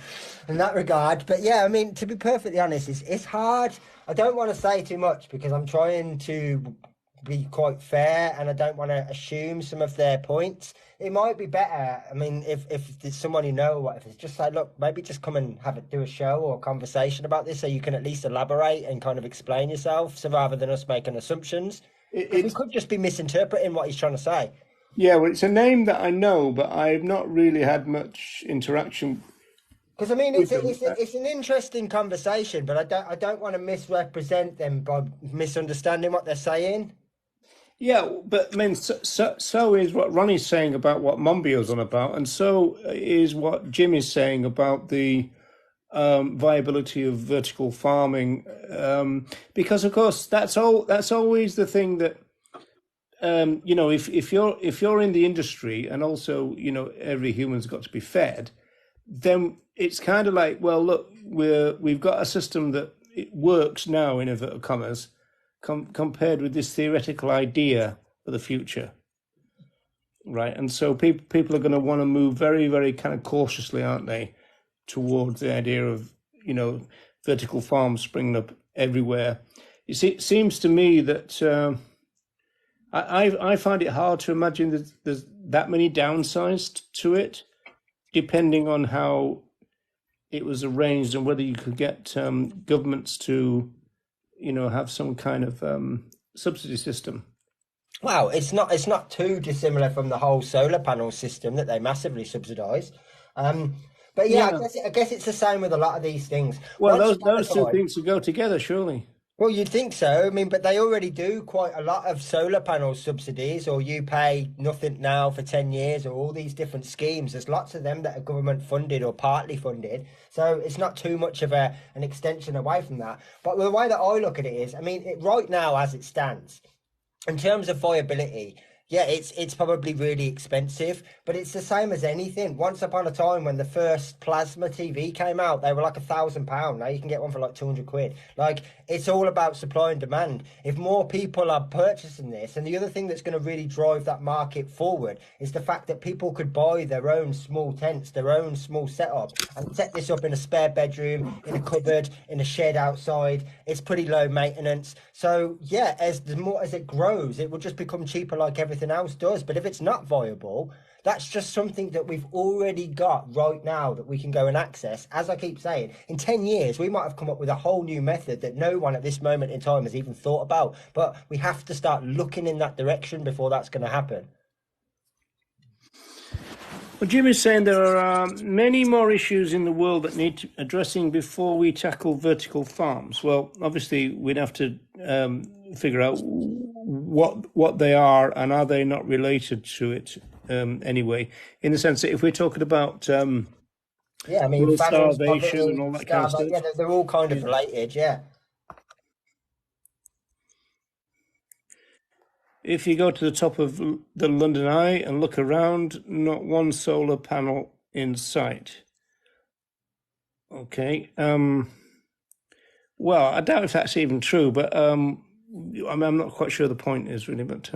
in that regard. But yeah, I mean, to be perfectly honest, it's hard. I don't want to say too much because I'm trying to be quite fair and I don't want to assume some of their points. It might be better. I mean, if there's someone you know or whatever, just say, look, maybe just come and do a show or a conversation about this so you can at least elaborate and kind of explain yourself. So rather than us making assumptions, we could just be misinterpreting what he's trying to say. Yeah, well, it's a name that I know, but I've not really had much interaction. Because I mean, it's an interesting conversation, but I don't want to misrepresent them by misunderstanding what they're saying. Yeah, but I mean, so is what Ronnie's saying about what Monbiot's on about, and so is what Jim is saying about the viability of vertical farming, because of course that's always the thing that if you're in the industry and also every human's got to be fed, then it's kind of like, well, look, we've got a system that it works now in inverted commas compared with this theoretical idea for the future, right? And so people are going to want to move very, very kind of cautiously, aren't they, towards the idea of vertical farms springing up everywhere. It seems to me that I find it hard to imagine that there's that many downsides to it, depending on how it was arranged and whether you could get governments to have some kind of subsidy system. Wow, it's not too dissimilar from the whole solar panel system that they massively subsidise. Um, but yeah, Yeah. I guess it's the same with a lot of these things. Well, Once upon a those two time, things should go together, surely. well, you'd think so. I mean, but they already do quite a lot of solar panel subsidies, or you pay nothing now for 10 years, or all these different schemes. There's lots of them that are government funded or partly funded. So it's not too much of an extension away from that. But the way that I look at it is, I mean, right now as it stands, in terms of viability, yeah, it's probably really expensive, but it's the same as anything. Once upon a time, when the first plasma TV came out, they were like £1,000. Now you can get one for like 200 quid. Like, it's all about supply and demand. If more people are purchasing this, and the other thing that's going to really drive that market forward is the fact that people could buy their own small tents, their own small setup, and set this up in a spare bedroom, in a cupboard, in a shed outside. It's pretty low maintenance. So yeah, as the more as it grows, it will just become cheaper like everything else does. But if it's not viable, that's just something that we've already got right now that we can go and access. As I keep saying, in 10 years, we might have come up with a whole new method that no one at this moment in time has even thought about. But we have to start looking in that direction before that's going to happen. Well, Jim is saying there are many more issues in the world that need addressing before we tackle vertical farms. Well, obviously, we'd have to figure out what they are, and are they not related to it anyway, in the sense that if we're talking about yeah, I mean, famines, starvation poverty, and all that kind of stuff. yeah, they're all kind of related, yeah. If you go to the top of the London Eye and look around, not one solar panel in sight. Okay. Well, I doubt if that's even true, but I'm not quite sure the point is really, but.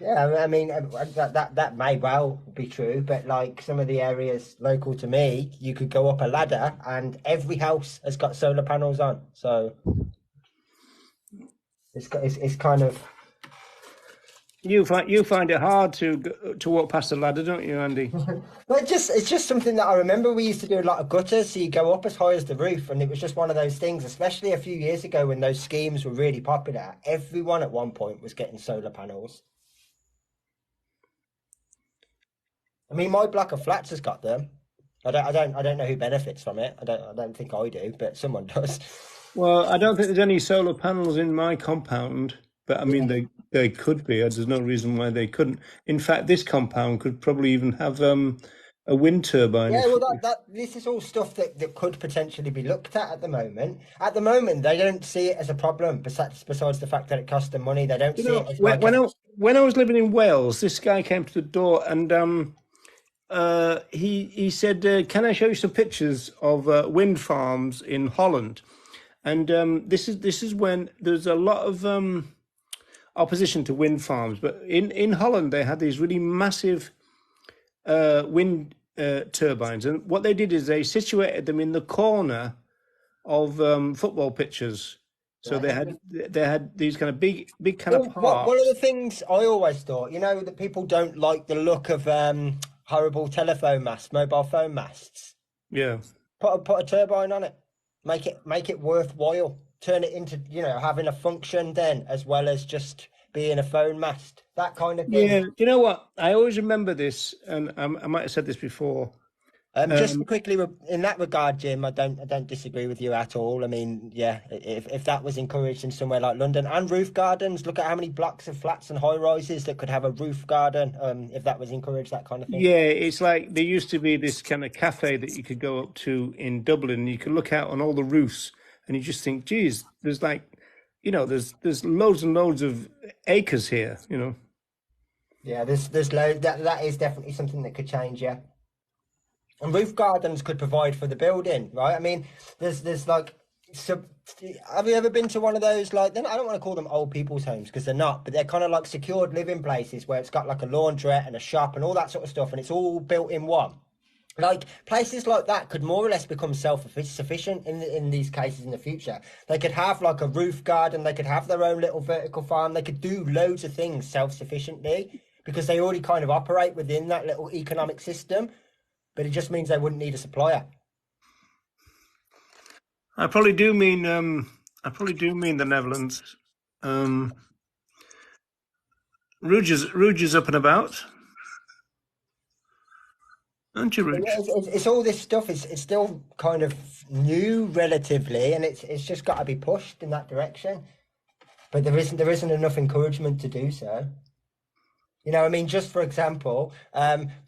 Yeah, I mean that may well be true, but like some of the areas local to me, you could go up a ladder and every house has got solar panels on. So it's kind of. You find it hard to walk past the ladder, don't you, Andy? Well, it's just something that I remember we used to do a lot of gutters, so you go up as high as the roof, and it was just one of those things, especially a few years ago when those schemes were really popular. Everyone at one point was getting solar panels. I mean, my block of flats has got them. I don't know who benefits from it. I don't think I do, but someone does. Well, I don't think there's any solar panels in my compound, but I mean they could be. There's no reason why they couldn't. In fact, this compound could probably even have a wind turbine. Yeah, well, this is all stuff that could potentially be looked at the moment. At the moment, they don't see it as a problem. Besides the fact that it costs them money, they don't see it as like when I was living in Wales, this guy came to the door and he said, "Can I show you some pictures of wind farms in Holland?" And this is when there's a lot of opposition to wind farms, but in Holland they had these really massive wind turbines, and what they did is they situated them in the corner of football pitches. So they had these kind of big kind of parks. One of the things I always thought, that people don't like the look of horrible telephone masts, mobile phone masts. Yeah. Put a turbine on it. Make it worthwhile. Turn it into, having a function then, as well as just being a phone mast. That kind of thing. Yeah. You know what? I always remember this, and I might have said this before. Just quickly in that regard, Jim, I don't disagree with you at all. I mean, yeah, if that was encouraged in somewhere like London, and roof gardens, look at how many blocks of flats and high rises that could have a roof garden. If that was encouraged, that kind of thing. Yeah, it's like there used to be this kind of cafe that you could go up to in Dublin, and you could look out on all the roofs, and you just think, geez, there's like, there's loads and loads of acres here, Yeah, there's loads. That is definitely something that could change. Yeah. And roof gardens could provide for the building, right? I mean, there's like, have you ever been to one of those, like, I don't want to call them old people's homes because they're not, but they're kind of like secured living places where it's got like a laundrette and a shop and all that sort of stuff, and it's all built in one. Like, places like that could more or less become self-sufficient in these cases in the future. They could have like a roof garden, they could have their own little vertical farm, they could do loads of things self-sufficiently because they already kind of operate within that little economic system. But it just means they wouldn't need a supplier. I probably do mean the Netherlands. Rouge is up and about, aren't you, Rouge? It's all this stuff. It's still kind of new relatively, and it's just got to be pushed in that direction. But there isn't enough encouragement to do so. You know, I mean, just for example,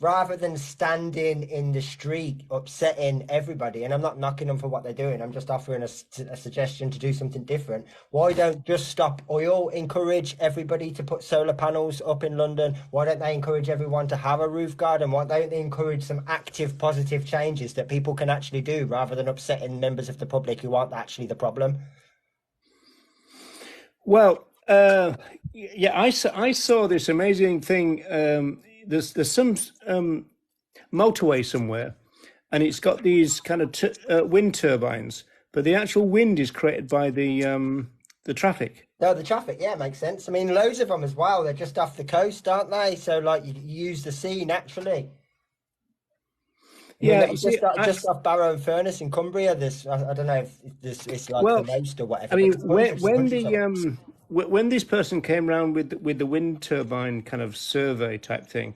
rather than standing in the street upsetting everybody, and I'm not knocking them for what they're doing, I'm just offering a suggestion to do something different. Why don't just stop oil, encourage everybody to put solar panels up in London? Why don't they encourage everyone to have a roof garden? Why don't they encourage some active, positive changes that people can actually do rather than upsetting members of the public who aren't actually the problem? Well, yeah, I saw this amazing thing. There's some motorway somewhere, and it's got these kind of wind turbines, but the actual wind is created by the traffic. No, the traffic, yeah, makes sense. I mean, loads of them as well. They're just off the coast, aren't they? So, like, you use the sea naturally. Yeah, just off Barrow and Furness in Cumbria. I don't know if this is like the most or whatever. I mean, when this person came around with the wind turbine kind of survey type thing,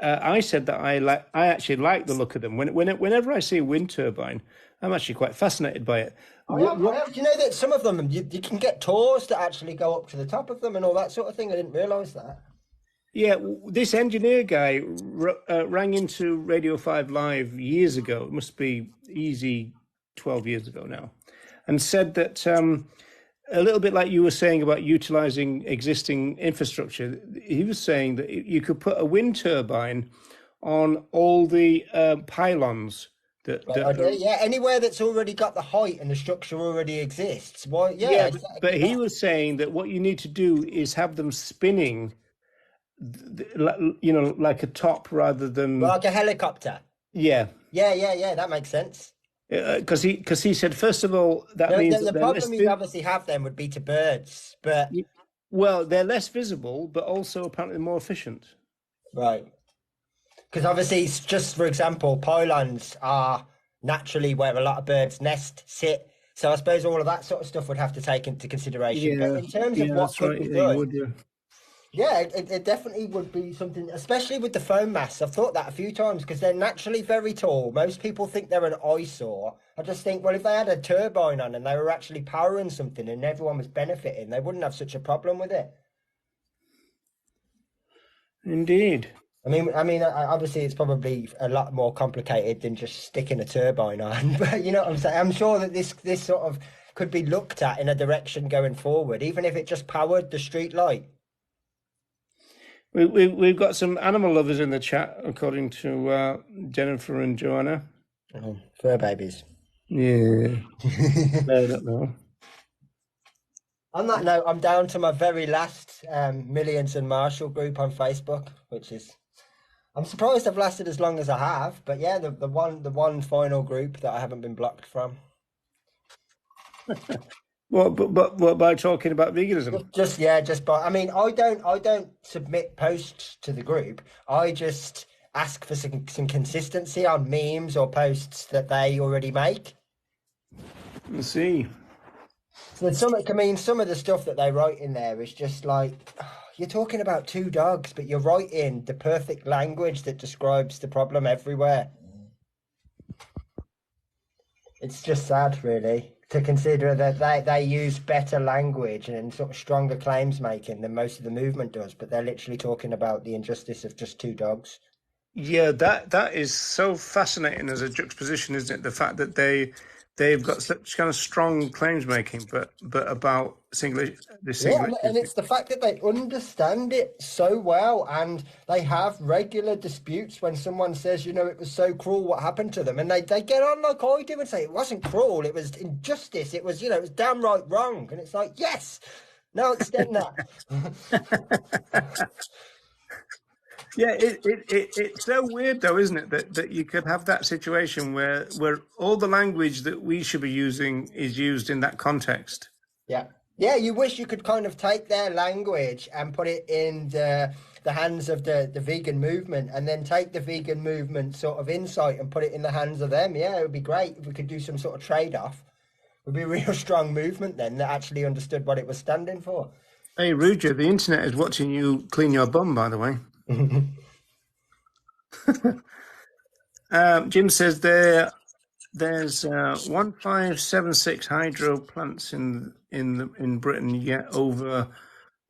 I said that I actually like the look of them. Whenever I see a wind turbine, I'm actually quite fascinated by it. Do you know that some of them you can get tours to actually go up to the top of them and all that sort of thing? I didn't realise that. Yeah, this engineer guy rang into Radio 5 Live years ago. It must be easy 12 years ago now, and said that a little bit like you were saying about utilizing existing infrastructure, he was saying that you could put a wind turbine on all the pylons. Yeah, anywhere that's already got the height and the structure already exists. Well, yeah, exactly. But he was saying that what you need to do is have them spinning, you know, like a top rather than like a helicopter. Yeah. That makes sense. Because he said, first of all, that means the problem you obviously have then would be to birds, but they're less visible, but also apparently more efficient. Right. Because obviously, just for example, pylons are naturally where a lot of birds nest, sit. So I suppose all of that sort of stuff would have to take into consideration. Yeah, but in terms of what could be done, yeah, it definitely would be something, especially with the foam masts. I've thought that a few times because they're naturally very tall. Most people think they're an eyesore. I just think, well, if they had a turbine on and they were actually powering something and everyone was benefiting, they wouldn't have such a problem with it. Indeed. I mean, obviously it's probably a lot more complicated than just sticking a turbine on, but you know what I'm saying? I'm sure that this sort of could be looked at in a direction going forward, even if it just powered the street light. We've got some animal lovers in the chat, according to Jennifer and Joanna. Oh, fur babies. Yeah. No, I don't know. On that note, I'm down to my very last Millions and Marshall group on Facebook, which is, I'm surprised I've lasted as long as I have. But yeah, the one final group that I haven't been blocked from. Well, but by talking about veganism, just by. I mean, I don't submit posts to the group. I just ask for some consistency on memes or posts that they already make. Let's see. So some of the stuff that they write in there is just like, you're talking about two dogs, but you're writing the perfect language that describes the problem everywhere. It's just sad, really, to consider that they use better language and sort of stronger claims making than most of the movement does, but they're literally talking about the injustice of just two dogs. Yeah, that is so fascinating as a juxtaposition, isn't it? The fact that they've got such kind of strong claims making, but about and it's the fact that they understand it so well, and they have regular disputes when someone says, you know, it was so cruel what happened to them, and they get on like I do and say it wasn't cruel, it was injustice, it was, you know, it was downright wrong, and it's like, yes, now extend that. Yeah, it's so weird though, isn't it, that you could have that situation where all the language that we should be using is used in that context. Yeah, you wish you could kind of take their language and put it in the hands of the vegan movement, and then take the vegan movement sort of insight and put it in the hands of them. Yeah, it would be great if we could do some sort of trade-off. It would be a real strong movement then that actually understood what it was standing for. Hey, Ruja, the internet is watching you clean your bum, by the way. Jim says there's 1576 hydro plants in Britain, yet over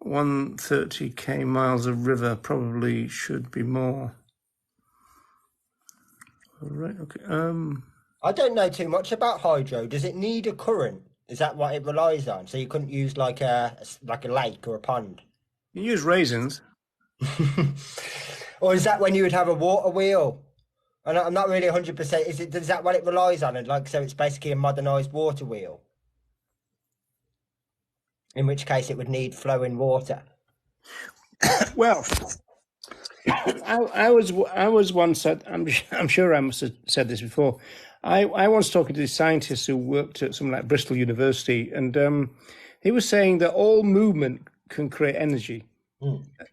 130k miles of river. Probably should be more. All right. Okay. I don't know too much about hydro. Does it need a current? Is that what it relies on? So you couldn't use like a lake or a pond? You use raisins. Or is that when you would have a water wheel? And I'm not really 100%. Is that what it relies on? And like, so it's basically a modernized water wheel. In which case it would need flowing water. Well, I was once said, I'm sure I must have said this before. I once talking to this scientist who worked at something like Bristol University, and he was saying that all movement can create energy,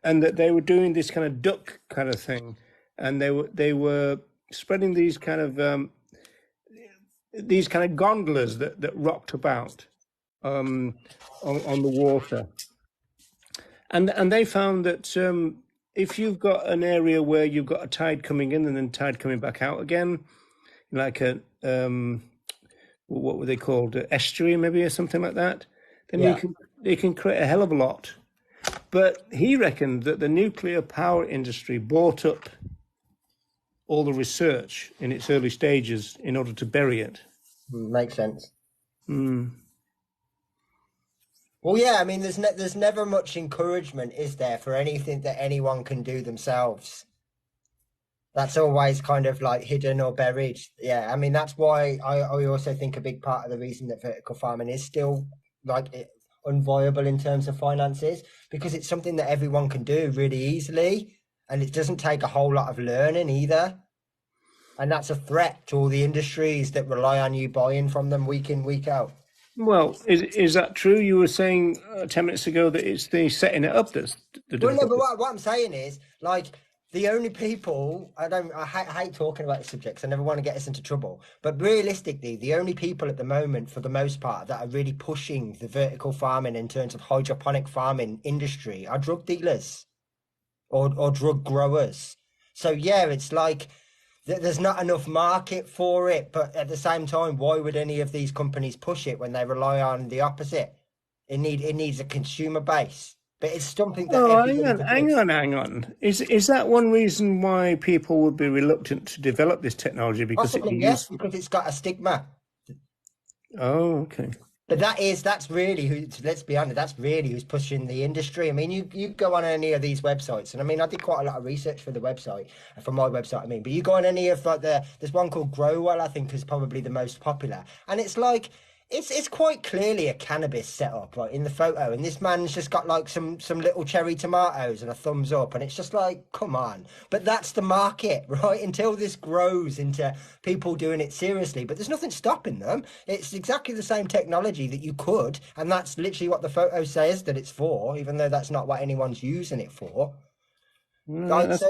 and that they were doing this kind of duck kind of thing, and they were spreading these kind of gondolas that rocked about on the water, and they found that if you've got an area where you've got a tide coming in and then tide coming back out again, like a what were they called, estuary maybe, or something like that, then you can create a hell of a lot. But he reckoned that the nuclear power industry bought up all the research in its early stages in order to bury it. Makes sense. Well, yeah, I mean, there's never much encouragement, is there, for anything that anyone can do themselves? That's always kind of like hidden or buried. Yeah, I mean, that's why I also think a big part of the reason that vertical farming is still like unviable in terms of finances, because it's something that everyone can do really easily, and it doesn't take a whole lot of learning either. And that's a threat to all the industries that rely on you buying from them week in, week out. Well, is that true? You were saying 10 minutes ago that it's the setting it up that's the Well, no, but what I'm saying is, like, the only people, I hate talking about this subject because I never want to get us into trouble, but realistically, the only people at the moment, for the most part, that are really pushing the vertical farming in terms of hydroponic farming industry are drug dealers or drug growers. So yeah, it's like there's not enough market for it, but at the same time, why would any of these companies push it when they rely on the opposite? It needs a consumer base. But it's something that hang on. Is that one reason why people would be reluctant to develop this technology? Because possibly, yes, because it's got a stigma. Oh, okay. But that's really who, let's be honest, that's really who's pushing the industry. I mean, you go on any of these websites, and I mean, I did quite a lot of research for the website, for my website, I mean, but you go on any of like there's one called Growwell, I think is probably the most popular. And it's like, it's quite clearly a cannabis setup, right, in the photo, and this man's just got like some little cherry tomatoes and a thumbs up, and it's just like, come on. But that's the market, right? Until this grows into people doing it seriously, but there's nothing stopping them. It's exactly the same technology that you could, and that's literally what the photo says that it's for, even though that's not what anyone's using it for. Right, so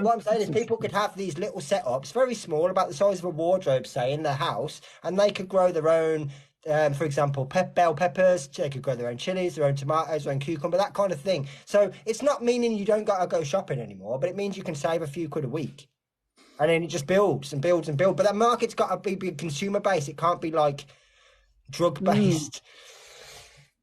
what I'm saying is people could have these little setups, very small, about the size of a wardrobe, say, in their house, and they could grow their own, for example, bell peppers. They could grow their own chilies, their own tomatoes, their own cucumber, that kind of thing. So it's not meaning you don't gotta go shopping anymore, but it means you can save a few quid a week, and then it just builds and builds and builds. But that market's got to be consumer based. It can't be like drug based.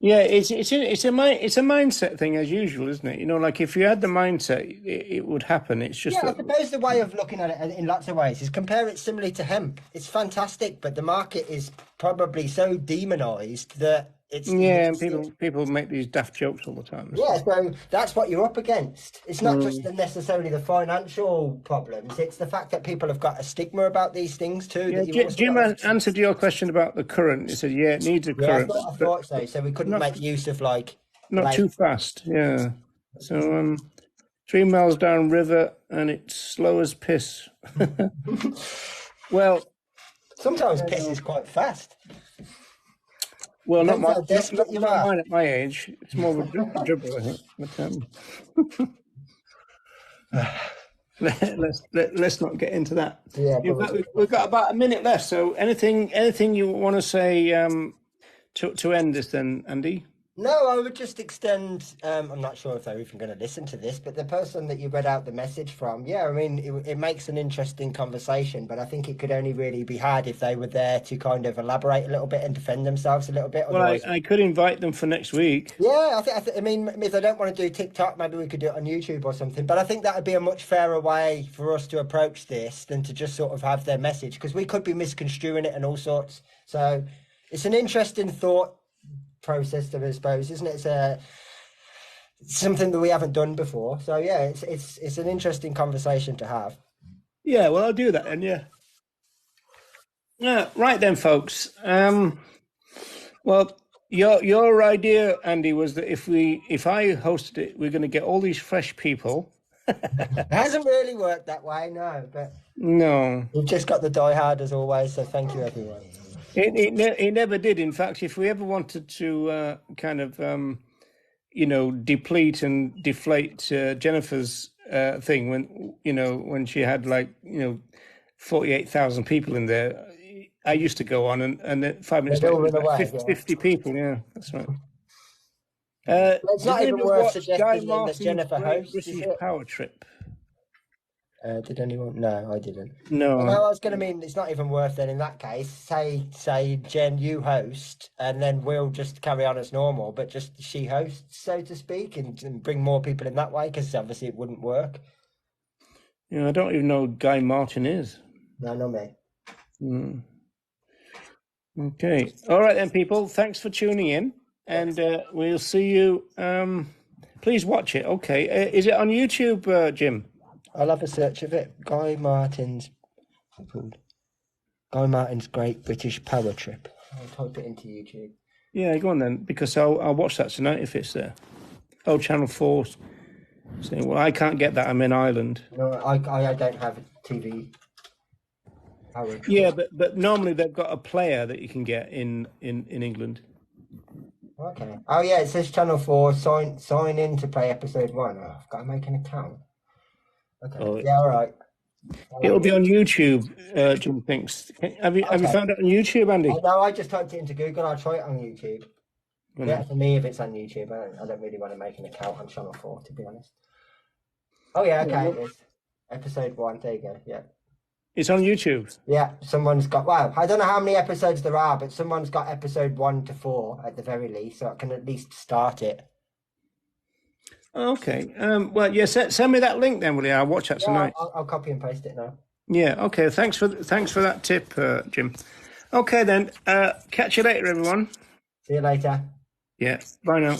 Yeah, it's a mindset thing as usual, isn't it? You know, like if you had the mindset, it would happen. It's just I suppose the way of looking at it in lots of ways is compare it similarly to hemp. It's fantastic, but the market is probably so demonized that it's and people make these daft jokes all the time. Yeah, so that's what you're up against. It's not just necessarily the financial problems; it's the fact that people have got a stigma about these things too. Yeah, Jim answered your question about the current. He said, "Yeah, it needs a current." I thought so. So we couldn't make use of not too fast. Yeah. So 3 miles down river, and it's slow as piss. Well, sometimes piss is quite fast. Well, not mine at my age. It's more of a dribble, I think. But let's not get into that. Yeah, we've got about a minute left. So anything you want to say to end this then, Andy? No, I would just extend. I'm not sure if they're even going to listen to this, but the person that you read out the message from, yeah, I mean, it makes an interesting conversation, but I think it could only really be had if they were there to kind of elaborate a little bit and defend themselves a little bit. Well, Otherwise, I could invite them for next week. yeah, I mean, if they don't want to do TikTok, maybe we could do it on YouTube or something. But I think that would be a much fairer way for us to approach this than to just sort of have their message, because we could be misconstruing it and all sorts. So it's an interesting thought process, I suppose, isn't it? It's something that we haven't done before. So yeah, it's an interesting conversation to have. Yeah, well, I'll do that, and yeah, right then, folks. Well, your idea, Andy, was that if I hosted it, we're going to get all these fresh people. It hasn't really worked that way, no. But no, we've just got the diehard as always. So thank you, everyone. It never did. In fact, if we ever wanted to kind of deplete and deflate Jennifer's thing when she had 48,000 people in there, I used to go on and then 5 minutes later, 50 people. Yeah, that's right. It's not even worth suggesting that Jennifer hosts British Power Trip. Did anyone? No, I didn't. No. Well, I was going to mean it's not even worth then in that case. Say Jen, you host, and then we'll just carry on as normal, but just she hosts, so to speak, and bring more people in that way, because obviously it wouldn't work. Yeah, I don't even know who Guy Martin is. No, not me. Okay. All right then, people. Thanks for tuning in, and we'll see you. Please watch it. Okay. Is it on YouTube, Jim? I'll have a search of it. Guy Martin's Great British Power Trip. I'll type it into YouTube. Yeah, go on then, because I'll watch that tonight if it's there. Oh, Channel 4. Saying, well, I can't get that. I'm in Ireland. No, I don't have a TV. Power Trip. Yeah, but normally they've got a player that you can get in England. Okay. Oh yeah, it says Channel 4. Sign in to play episode 1. Oh, I've got to make an account. Okay. Oh, yeah, all right. It'll be on YouTube, Jim thinks. Have you found it on YouTube, Andy? No, I just typed it into Google. I'll try it on YouTube. Yeah, for me, if it's on YouTube, I don't really want to make an account on Channel 4, to be honest. Oh, yeah, okay. It is. Episode 1. There you go. Yeah. It's on YouTube? Yeah, someone's got... Well, I don't know how many episodes there are, but someone's got episode 1 to 4 at the very least, so I can at least start it. Okay. Well, yeah. Send me that link then, will you? I'll watch that tonight. I'll copy and paste it now. Yeah. Okay. Thanks for that tip, Jim. Okay then. Catch you later, everyone. See you later. Yeah. Bye now.